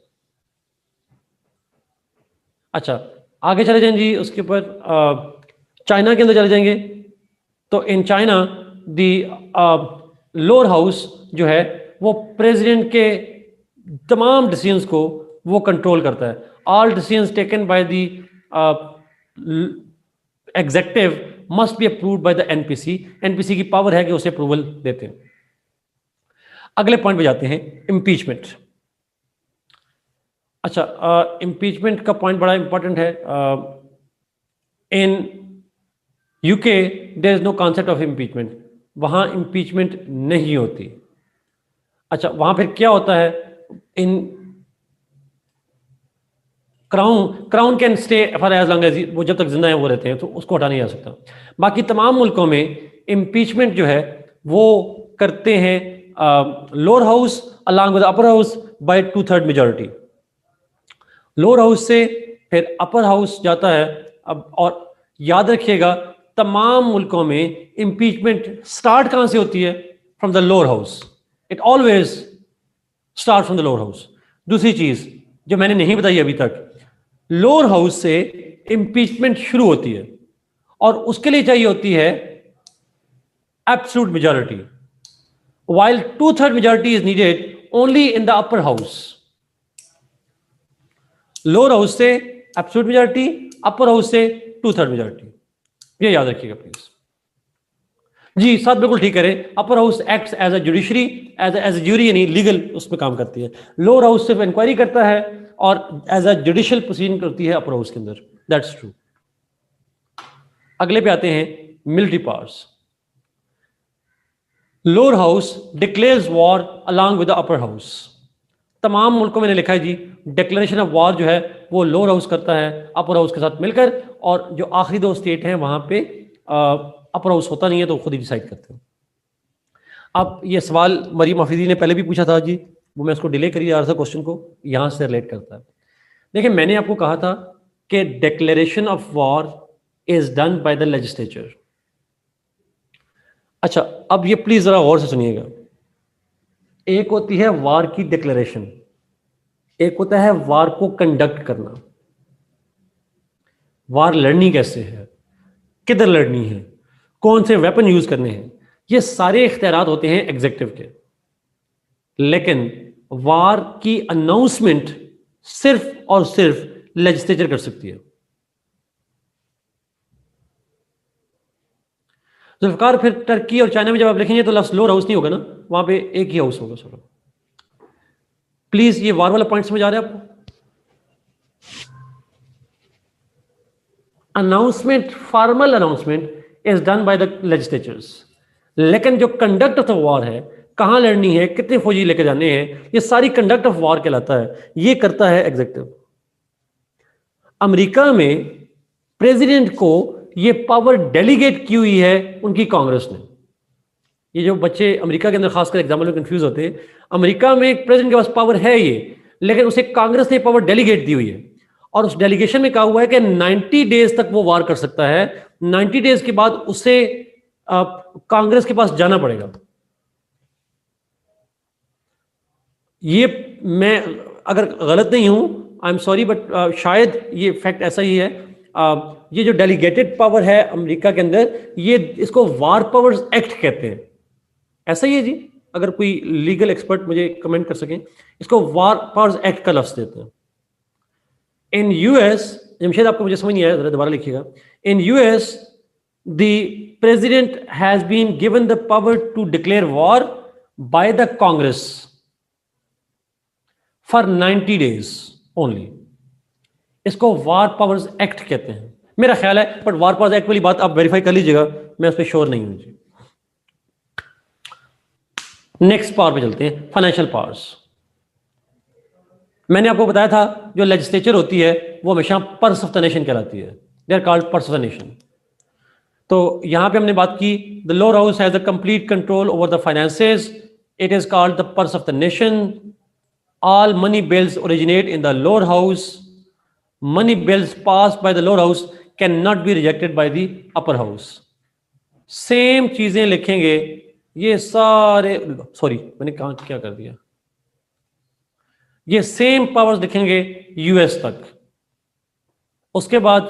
अच्छा, आगे चले जाएं जी, उसके ऊपर चाइना के अंदर चले जाएंगे। तो इन चाइना द लोअर हाउस जो है वो प्रेसिडेंट के तमाम डिसीजंस को वो कंट्रोल करता है। All decisions taken by the executive must be approved by the NPC. NPC की पावर है कि उसे अप्रूवल देते हैं। अगले पॉइंट पे जाते हैं, इम्पीचमेंट। अच्छा, इम्पीचमेंट का पॉइंट बड़ा इंपॉर्टेंट है। In UK there is no concept of impeachment, वहां इम्पीचमेंट नहीं होती। अच्छा, वहां फिर क्या होता है? In crown can stay for as long as, वो जब तक जिंदा है वो रहते हैं, तो उसको हटा नहीं जा सकता। बाकी तमाम मुल्कों में इम्पीचमेंट जो है वो करते हैं lower house along with upper house by 2/3 majority. Lower house से फिर अपर हाउस जाता है। अब और याद रखिएगा, तमाम मुल्कों में इम्पीचमेंट स्टार्ट कहां से होती है? From the lower house. It always start from the lower house. दूसरी चीज जो मैंने नहीं बताई अभी तक, लोअर हाउस से इंपीचमेंट शुरू होती है और उसके लिए चाहिए होती है absolute majority, while 2/3 majority is needed only in the upper house. Lower house से एब्सोल्यूट मेजॉरिटी, अपर हाउस से 2/3 मेजॉरिटी, ये याद रखिएगा प्लीज जी। साथ बिल्कुल ठीक करें, upper house acts as a judiciary, as a jury, यानी लीगल उसमें काम करती है। लोअर हाउस सिर्फ इंक्वायरी करता है और एज अ जुडिशियल प्रोसीडिंग करती है अपर हाउस के अंदर। That's true. अगले पे आते हैं military powers. Lower house declares war along with the upper house. तमाम मुल्कों में मैंने लिखा है जी, डिक्लेरेशन ऑफ वॉर जो है वो लोअर हाउस करता है अपर हाउस के साथ मिलकर, और जो आखिरी दो स्टेट हैं वहां पे अपर हाउस होता नहीं है, तो खुद ही डिसाइड करते हैं। अब ये सवाल मरीम हफीजी ने पहले भी पूछा था जी, वो मैं उसको डिले करी जा रहा था क्वेश्चन को, यहां से रिलेट करता है। देखिए, मैंने आपको कहा था कि declaration of war is done by the legislature. अच्छा, अब ये प्लीज जरा गौर से सुनिएगा। एक होती है वार की डिक्लेरेशन, एक होता है वार को कंडक्ट करना। वार लड़नी कैसे है, किधर लड़नी है, कौन से वेपन यूज करने हैं, ये सारे इख्तियारात होते हैं एग्जीक्यूटिव के। लेकिन वार की अनाउंसमेंट सिर्फ और सिर्फ लेजिस्लेचर कर सकती है। जुल्फकार, फिर टर्की और चाइना में जब आप लिखेंगे तो लफ्ज लोअर हाउस नहीं होगा ना, वहां पे एक ही हाउस होगा। सर प्लीज ये वार वाला पॉइंट समझ आ रहा है आपको? Announcement, formal announcement is done by the legislatures, लेकिन जो कंडक्ट ऑफ द वॉर है, कहां लड़नी है, कितने फौजी लेकर जाने हैं, ये सारी कंडक्ट ऑफ वॉर कहलाता है, ये करता है एग्जीक्यूटिव। अमेरिका में प्रेसिडेंट को ये पावर डेलीगेट की हुई है उनकी कांग्रेस ने। ये जो बच्चे अमेरिका के अंदर खासकर एग्जाम्पल में कंफ्यूज होते हैं, अमेरिका में प्रेसिडेंट के पास पावर है ये, लेकिन उसे कांग्रेस ने पावर डेलीगेट दी हुई है, और उस डेलीगेशन में कहा हुआ है कि 90 डेज तक वो वार कर सकता है। 90 डेज के बाद उसे कांग्रेस के पास जाना पड़ेगा। ये मैं अगर गलत नहीं हूं, आई एम सॉरी, बट शायद ये फैक्ट ऐसा ही है। ये जो डेलीगेटेड पावर है अमेरिका के अंदर, ये इसको वार पावर्स एक्ट कहते हैं। ऐसा ही है जी, अगर कोई लीगल एक्सपर्ट मुझे कमेंट कर सकें, इसको वार पावर्स एक्ट का लफ्ज देते हैं। इन यूएस, जमशेद आपको मुझे समझ नहीं आया, जरा दोबारा लिखिएगा। In US the president has been given the power to declare war by the Congress for 90 days only. इसको वार पावर्स एक्ट कहते हैं, मेरा ख्याल है, बट वार पावर्स एक्ट वाली बात आप वेरीफाई कर लीजिएगा, मैं उस पर श्योर नहीं हूं जी। नेक्स्ट पावर पे चलते हैं, फाइनेंशियल पावर्स। मैंने आपको बताया था जो लेजिस्लेचर होती है वो हमेशा पर्स ऑफ द नेशन कहलाती है, they are called purse of the nation. तो यहां पे हमने बात की, the lower house has the complete control over the finances, it is called the purse of the nation. All money bills originate in the lower house, money bills pass by the lower house can not be rejected by the upper house. Same चीजें लिखेंगे ये सारे, sorry मैंने कहा क्या कर दिया, ये सेम पावर्स लिखेंगे यूएस तक। उसके बाद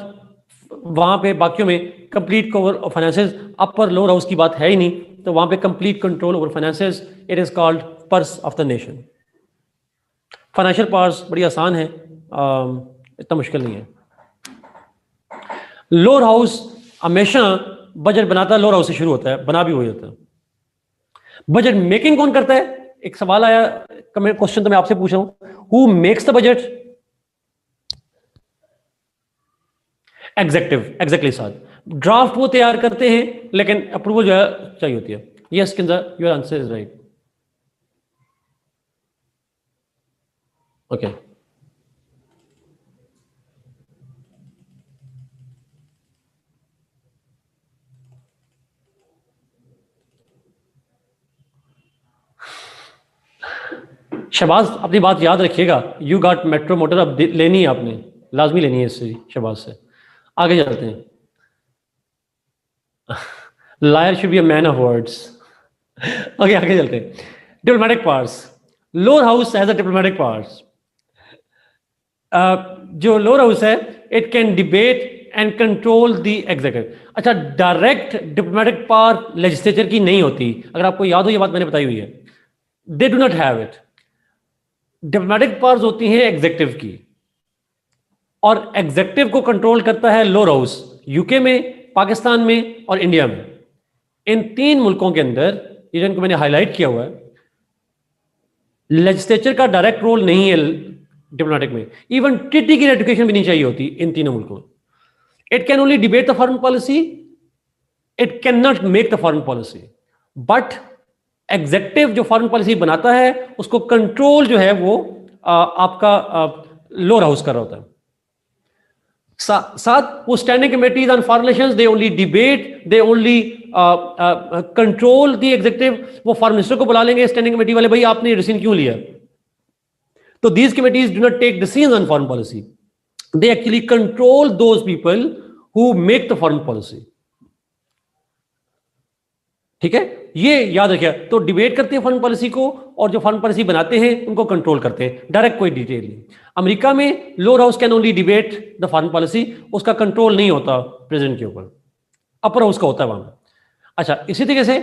वहां पे बाकियों में complete cover of finances, upper lower house की बात है ही नहीं, तो वहां पे complete control over finances, it is called purse of the nation. Financial powers बड़ी आसान है, इतना मुश्किल नहीं है। लोअर हाउस हमेशा बजट बनाता है, लोअर हाउस से शुरू होता है, बना भी वही होता है। बजट मेकिंग कौन करता है? एक सवाल आया, क्वेश्चन तो मैं आपसे पूछ रहा हूं, who makes the budget? Executive, exactly sir. Draft वो तैयार करते हैं, लेकिन अप्रूवल जो है चाहिए होती है। Yes Kinza, your answer is right. Okay, Shahbaz अपनी बात याद रखिएगा, यू गॉट मेट्रो मोटर, अब लेनी है आपने, लाजमी लेनी है इससे शहबाज से। आगे चलते हैं। Lawyer should be a man of words. Okay, आगे चलते हैं। Diplomatic powers, lower house has a diplomatic powers. जो लोअर हाउस है, it can debate and control the executive. अच्छा, डायरेक्ट डिप्लोमेटिक पावर लेजिस्लेचर की नहीं होती, अगर आपको याद हो ये बात मैंने बताई हुई है, they do not have it. Diplomatic powers होती हैं एग्जीक्यूटिव की, और एग्जीक्यूटिव को कंट्रोल करता है लोअर हाउस, यूके में, पाकिस्तान में और इंडिया में। इन तीन मुल्कों के अंदर, ये जिनको मैंने हाईलाइट किया हुआ है, लेजिस्लेचर का डायरेक्ट रोल नहीं है डिप्लोमेटिक में। इवन ट्रीटी की रेटिफिकेशन भी नहीं चाहिए होती इन तीनों मुल्कों में। It can only debate the foreign policy, it can not make the foreign policy, but executive जो फॉरेन पॉलिसी बनाता है उसको कंट्रोल जो है वो आपका लोअर हाउस कर रहा होता है। साथ वो standing committees on foreign relations they only debate, they only control the executive. वो फॉरेन मिनिस्टर को बुला लेंगे स्टैंडिंग कमेटी वाले, भाई आपने डिसीजन क्यों लिया? तो these committees do not take decision on foreign policy, they actually control those people who make the foreign policy. ठीक है, ये याद रखिए। तो डिबेट करते हैं फॉरेन पॉलिसी को, और जो फॉरेन पॉलिसी बनाते हैं उनको कंट्रोल करते हैं, डायरेक्ट कोई डिटेल नहीं। अमेरिका में lower house can only debate the foreign policy, उसका कंट्रोल नहीं होता प्रेसिडेंट के ऊपर, अपर हाउस का होता है वहां। अच्छा, इसी तरीके से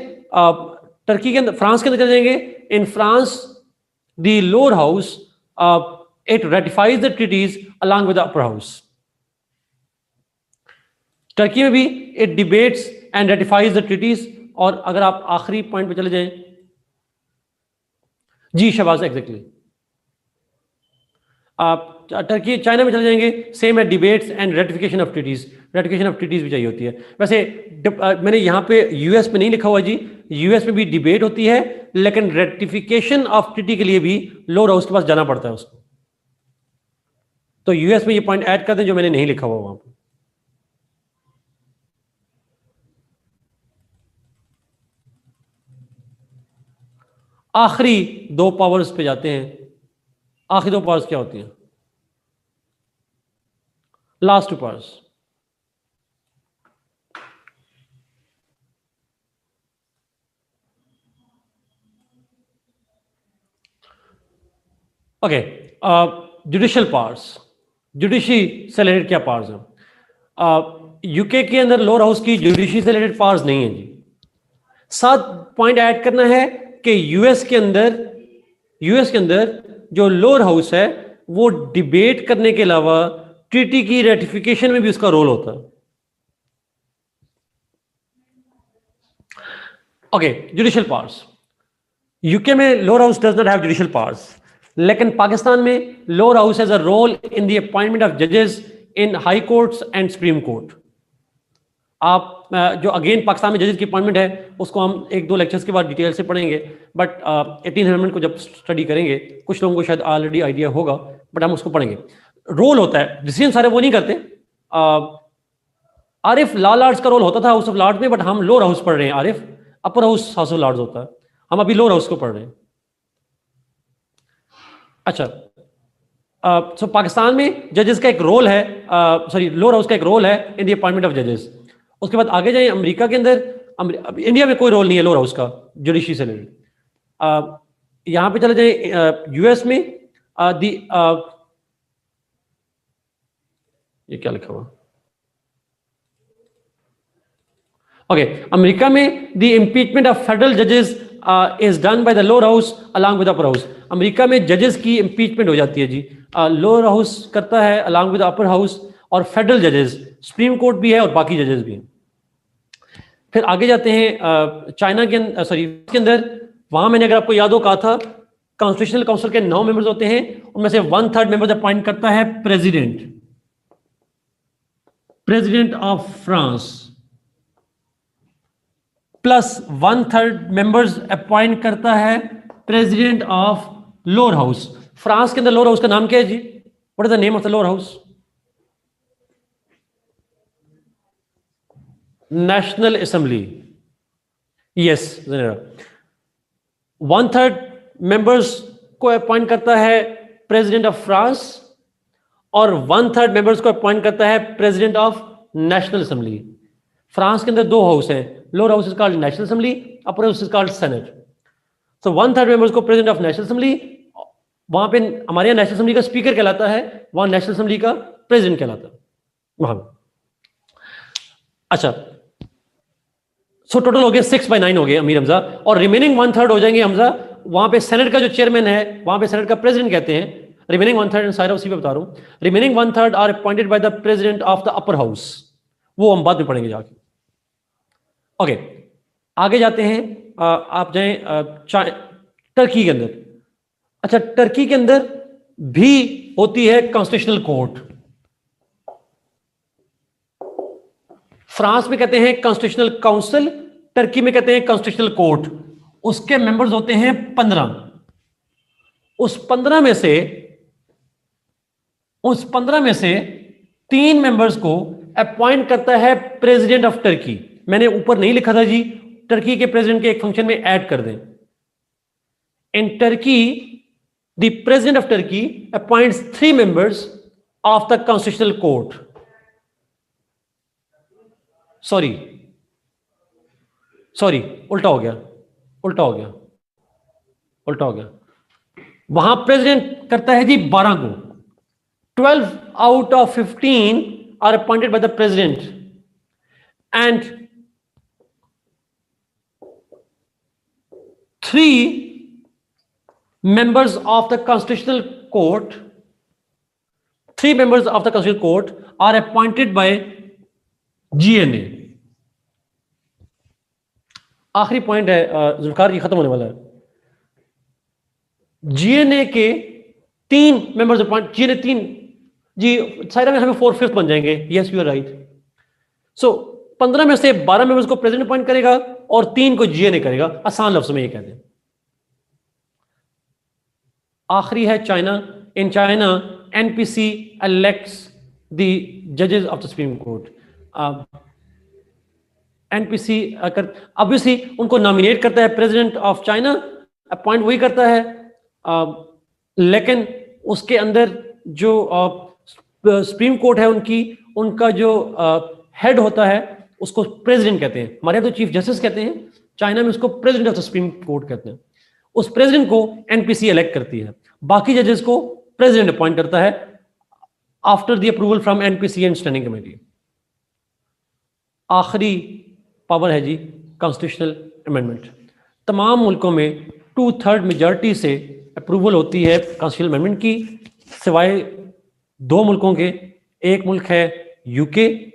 टर्की के अंदर, फ्रांस के अंदर चले जाएंगे। In France the lower house it ratifies the treaties along with the upper house. Turkey में भी it debates and ratifies the treaties. और अगर आप आखिरी पॉइंट पे चले जाएं, जी शबाज, एग्जैक्टली, आप टर्की चाइना में चले जाएंगे, सेम है, debates and ratification of treaties. Ratification of treaties भी चाहिए होती है। वैसे मैंने यहां पे यूएस में नहीं लिखा हुआ जी, यूएस में भी डिबेट होती है, लेकिन रेटिफिकेशन ऑफ ट्रीटी के लिए भी लोअर हाउस के पास जाना पड़ता है उसको। तो यूएस में ये पॉइंट ऐड कर दें जो मैंने नहीं लिखा हुआ वहां पर। आखिरी दो पावर्स पे जाते हैं। आखिरी दो पावर्स क्या होती हैं? Last two powers. Okay, judicial powers, judiciary से रिलेटेड क्या पावर्स हैं? यूके के अंदर लोअर हाउस की जुडिशरी से रिलेटेड पावर्स नहीं है जी। साथ पॉइंट ऐड करना है कि यूएस के अंदर जो लोअर हाउस है वो डिबेट करने के अलावा ट्रीटी की रेटिफिकेशन में भी उसका रोल होता है। Okay, judicial powers. यूके में lower house does not have judicial powers, लेकिन पाकिस्तान में lower house has a role in the appointment of जजेस in high courts and supreme court. आप जो अगेन पाकिस्तान में जजेस की अपॉइंटमेंट है उसको हम एक दो लेक्चर्स के बाद डिटेल से पढ़ेंगे, बट 18 अमेंडमेंट को जब स्टडी करेंगे, कुछ लोगों को शायद ऑलरेडी आइडिया होगा, बट हम उसको पढ़ेंगे। रोल होता है, डिसीजन सारे वो नहीं करते। आरिफ लॉ लॉर्ड्स का रोल होता था हाउस ऑफ लॉर्ड्स में, बट हम लोअर हाउस पढ़ रहे हैं। Arif upper house of Lords होता है, हम अभी लोअर हाउस को पढ़ रहे हैं। अच्छा, सो पाकिस्तान में जजेस का एक रोल है, सॉरी लोअर हाउस का एक रोल है इन द अपॉइंटमेंट ऑफ जजेस। उसके बाद आगे जाए अमेरिका के अंदर, इंडिया में कोई रोल नहीं है लोअर हाउस का जुडिशरी से रिलेटेड। यहां पे चले जाए यूएस में, ये क्या लिखा हुआ? ओके, अमेरिका में द इम्पीचमेंट ऑफ फेडरल जजेस is done by the lower house along with upper house. America में जजेस की इम्पीचमेंट हो जाती है जी, लोअर हाउस करता है अलॉन्ग विद अपर हाउस, और फेडरल जजेस, सुप्रीम कोर्ट भी है और बाकी जजेस भी हैं। फिर आगे जाते हैं चाइना के अंदर, सॉरी के अंदर, वहां मैंने अगर आपको याद हो कहा था कॉन्स्टिट्यूशनल काउंसिल के 9 मेंबर्स होते हैं, उनमें से 1/3 मेंबर्स अपॉइंट करता है president of France, plus 1/3 members appoint करता है president of lower house. France के अंदर लोअर हाउस का नाम क्या है जी? What is the name of the lower house? National Assembly. Yes, 1/3 members को अपॉइंट करता है प्रेसिडेंट ऑफ फ्रांस, और 1/3 मेंबर्स को अपॉइंट करता है president of national assembly. France के अंदर 2 हाउस हैं, lower house is called national assembly, upper house is called senate. So 1/3 members को प्रेसिडेंट ऑफ नेशनल असेंबली, वहां पे हमारे यहाँ नेशनल असेंबली का स्पीकर कहलाता है, वहां नेशनल असेंबली का प्रेसिडेंट कहलाता है वहां। अच्छा, सो टोटल हो गए 6/9 हो गए अमीर हमजा, और रिमेनिंग 1/3 हो जाएंगे हमजा, वहां पे सेनेट का जो चेयरमैन है वहां पे सेनेट का प्रेसिडेंट कहते हैं। रिमेनिंग 1/3 सारा उसी पे बता रहा हूं। Remaining 1/3 are appointed by the president of the upper house, वो हम बाद में पढ़ेंगे जाके। ओके, आगे जाते हैं, आप जाएं टर्की के अंदर। अच्छा, टर्की के अंदर भी होती है कॉन्स्टिट्यूशनल कोर्ट। फ्रांस में कहते हैं कॉन्स्टिट्यूशनल काउंसिल, टर्की में कहते हैं कॉन्स्टिट्यूशनल कोर्ट। उसके मेंबर्स होते हैं 15। उस 15 में से 3 मेंबर्स को अपॉइंट करता है प्रेसिडेंट ऑफ टर्की। मैंने ऊपर नहीं लिखा था जी, टर्की के प्रेसिडेंट के एक फंक्शन में ऐड कर दें। इन Turkey the president of Turkey appoints 3 members of the constitutional court. Sorry, उल्टा हो गया। वहां प्रेसिडेंट करता है जी 12 को। 12 out of 15 are appointed by the president, and 3 members of the constitutional court are appointed by GNA। आखिरी पॉइंट है जुल्फिकार, ये खत्म होने वाला है। GNA के 3 मेंबर्स अपॉइंट, GNA 3 जी, साइरा में हमें 4/5 बन जाएंगे। Yes, you are right. So 15 में से 12 मेंबर्स को प्रेसिडेंट अपॉइंट करेगा और 3 को GNA करेगा। आसान लफ्ज़ में ये कहते हैं। आखिरी है China. In China NPC elects the judges of the Supreme Court। NPC obviously उनको नॉमिनेट करता है प्रेसिडेंट ऑफ चाइना, अपॉइंट वही करता है, लेकिन उसके अंदर जो सुप्रीम कोर्ट है उनका जो हेड होता है उसको प्रेसिडेंट कहते हैं। हमारे यहाँ तो चीफ जस्टिस कहते हैं, चाइना में उसको president of the supreme court कहते हैं। उस प्रेसिडेंट को NPC इलेक्ट करती है, बाकी जजेस को प्रेसिडेंट अपॉइंट करता है after the approval from NPC and standing committee. आखिरी पावर है जी कॉन्स्टिट्यूशनल अमेंडमेंट। तमाम मुल्कों में 2/3 मेजॉरिटी से अप्रूवल होती है कॉन्स्टिट्यूशनल अमेंडमेंट की, सिवाय 2 मुल्कों के। एक मुल्क है यूके।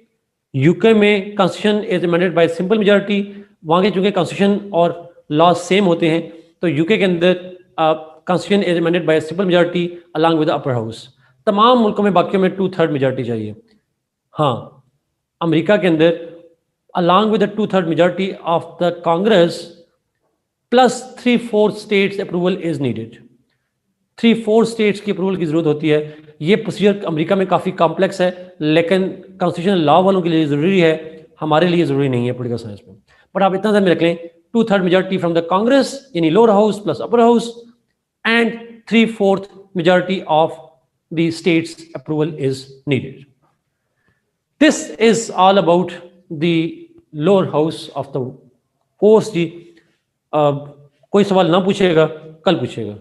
यूके में constitution is amended bye simple majority. वहाँ के चूंकि कॉन्स्टिट्यूशन और लॉ सेम होते हैं, तो यूके के अंदर constitution is amended bye simple majority along with the upper house. तमाम मुल्कों में बाकियों में 2/3 मेजॉरिटी चाहिए। हाँ, अमेरिका के अंदर along with the 2/3 majority of the Congress plus 3/4 states approval is needed. 3/4 states की अप्रूवल की जरूरत होती है। ये प्रोसीजर अमेरिका में काफ़ी कॉम्प्लेक्स है, लेकिन कॉन्स्टिट्यूशनल लॉ वालों के लिए ज़रूरी है, हमारे लिए ज़रूरी नहीं है पॉलिटिकल साइंस में। बट आप इतना ध्यान में रख लें, 2/3 मेजॉरिटी फ्रॉम द कांग्रेस यानी lower house plus upper house, and 3/4 majority of the states approval is needed. This is all about the lower house of the course जी। कोई सवाल ना पूछेगा, कल पूछेगा।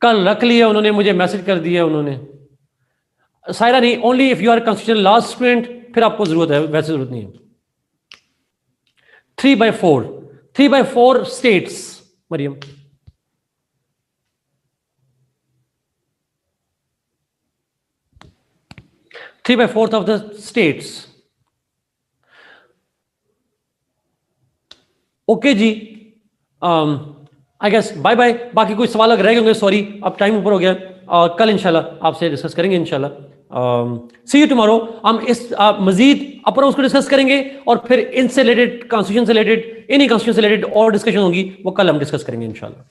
कल रख लिया उन्होंने, मुझे मैसेज कर दिया उन्होंने। सायरा नहीं, only if you are constitutional law student, फिर आपको जरूरत है, वैसे जरूरत नहीं है। 3/4 states, Maryam. Three by fourth of the states. Okay जी, आई गेस बाय बाय। बाकी कोई सवाल अगर रह गए होंगे, सॉरी, अब टाइम ऊपर हो गया, और कल इंशाल्लाह आपसे डिस्कस करेंगे इंशाल्लाह। सी यू टुमारो। हम इस मजीद अपर हाउस को डिस्कस करेंगे, और फिर इनसे रिलेटेड, कॉन्स्टिट्यूशन से रिलेटेड, इन्हीं कॉन्स्टिट्यूशन से रिलेटेड और डिस्कशन होगी, वो कल हम डिस्कस करेंगे इंशाल्लाह।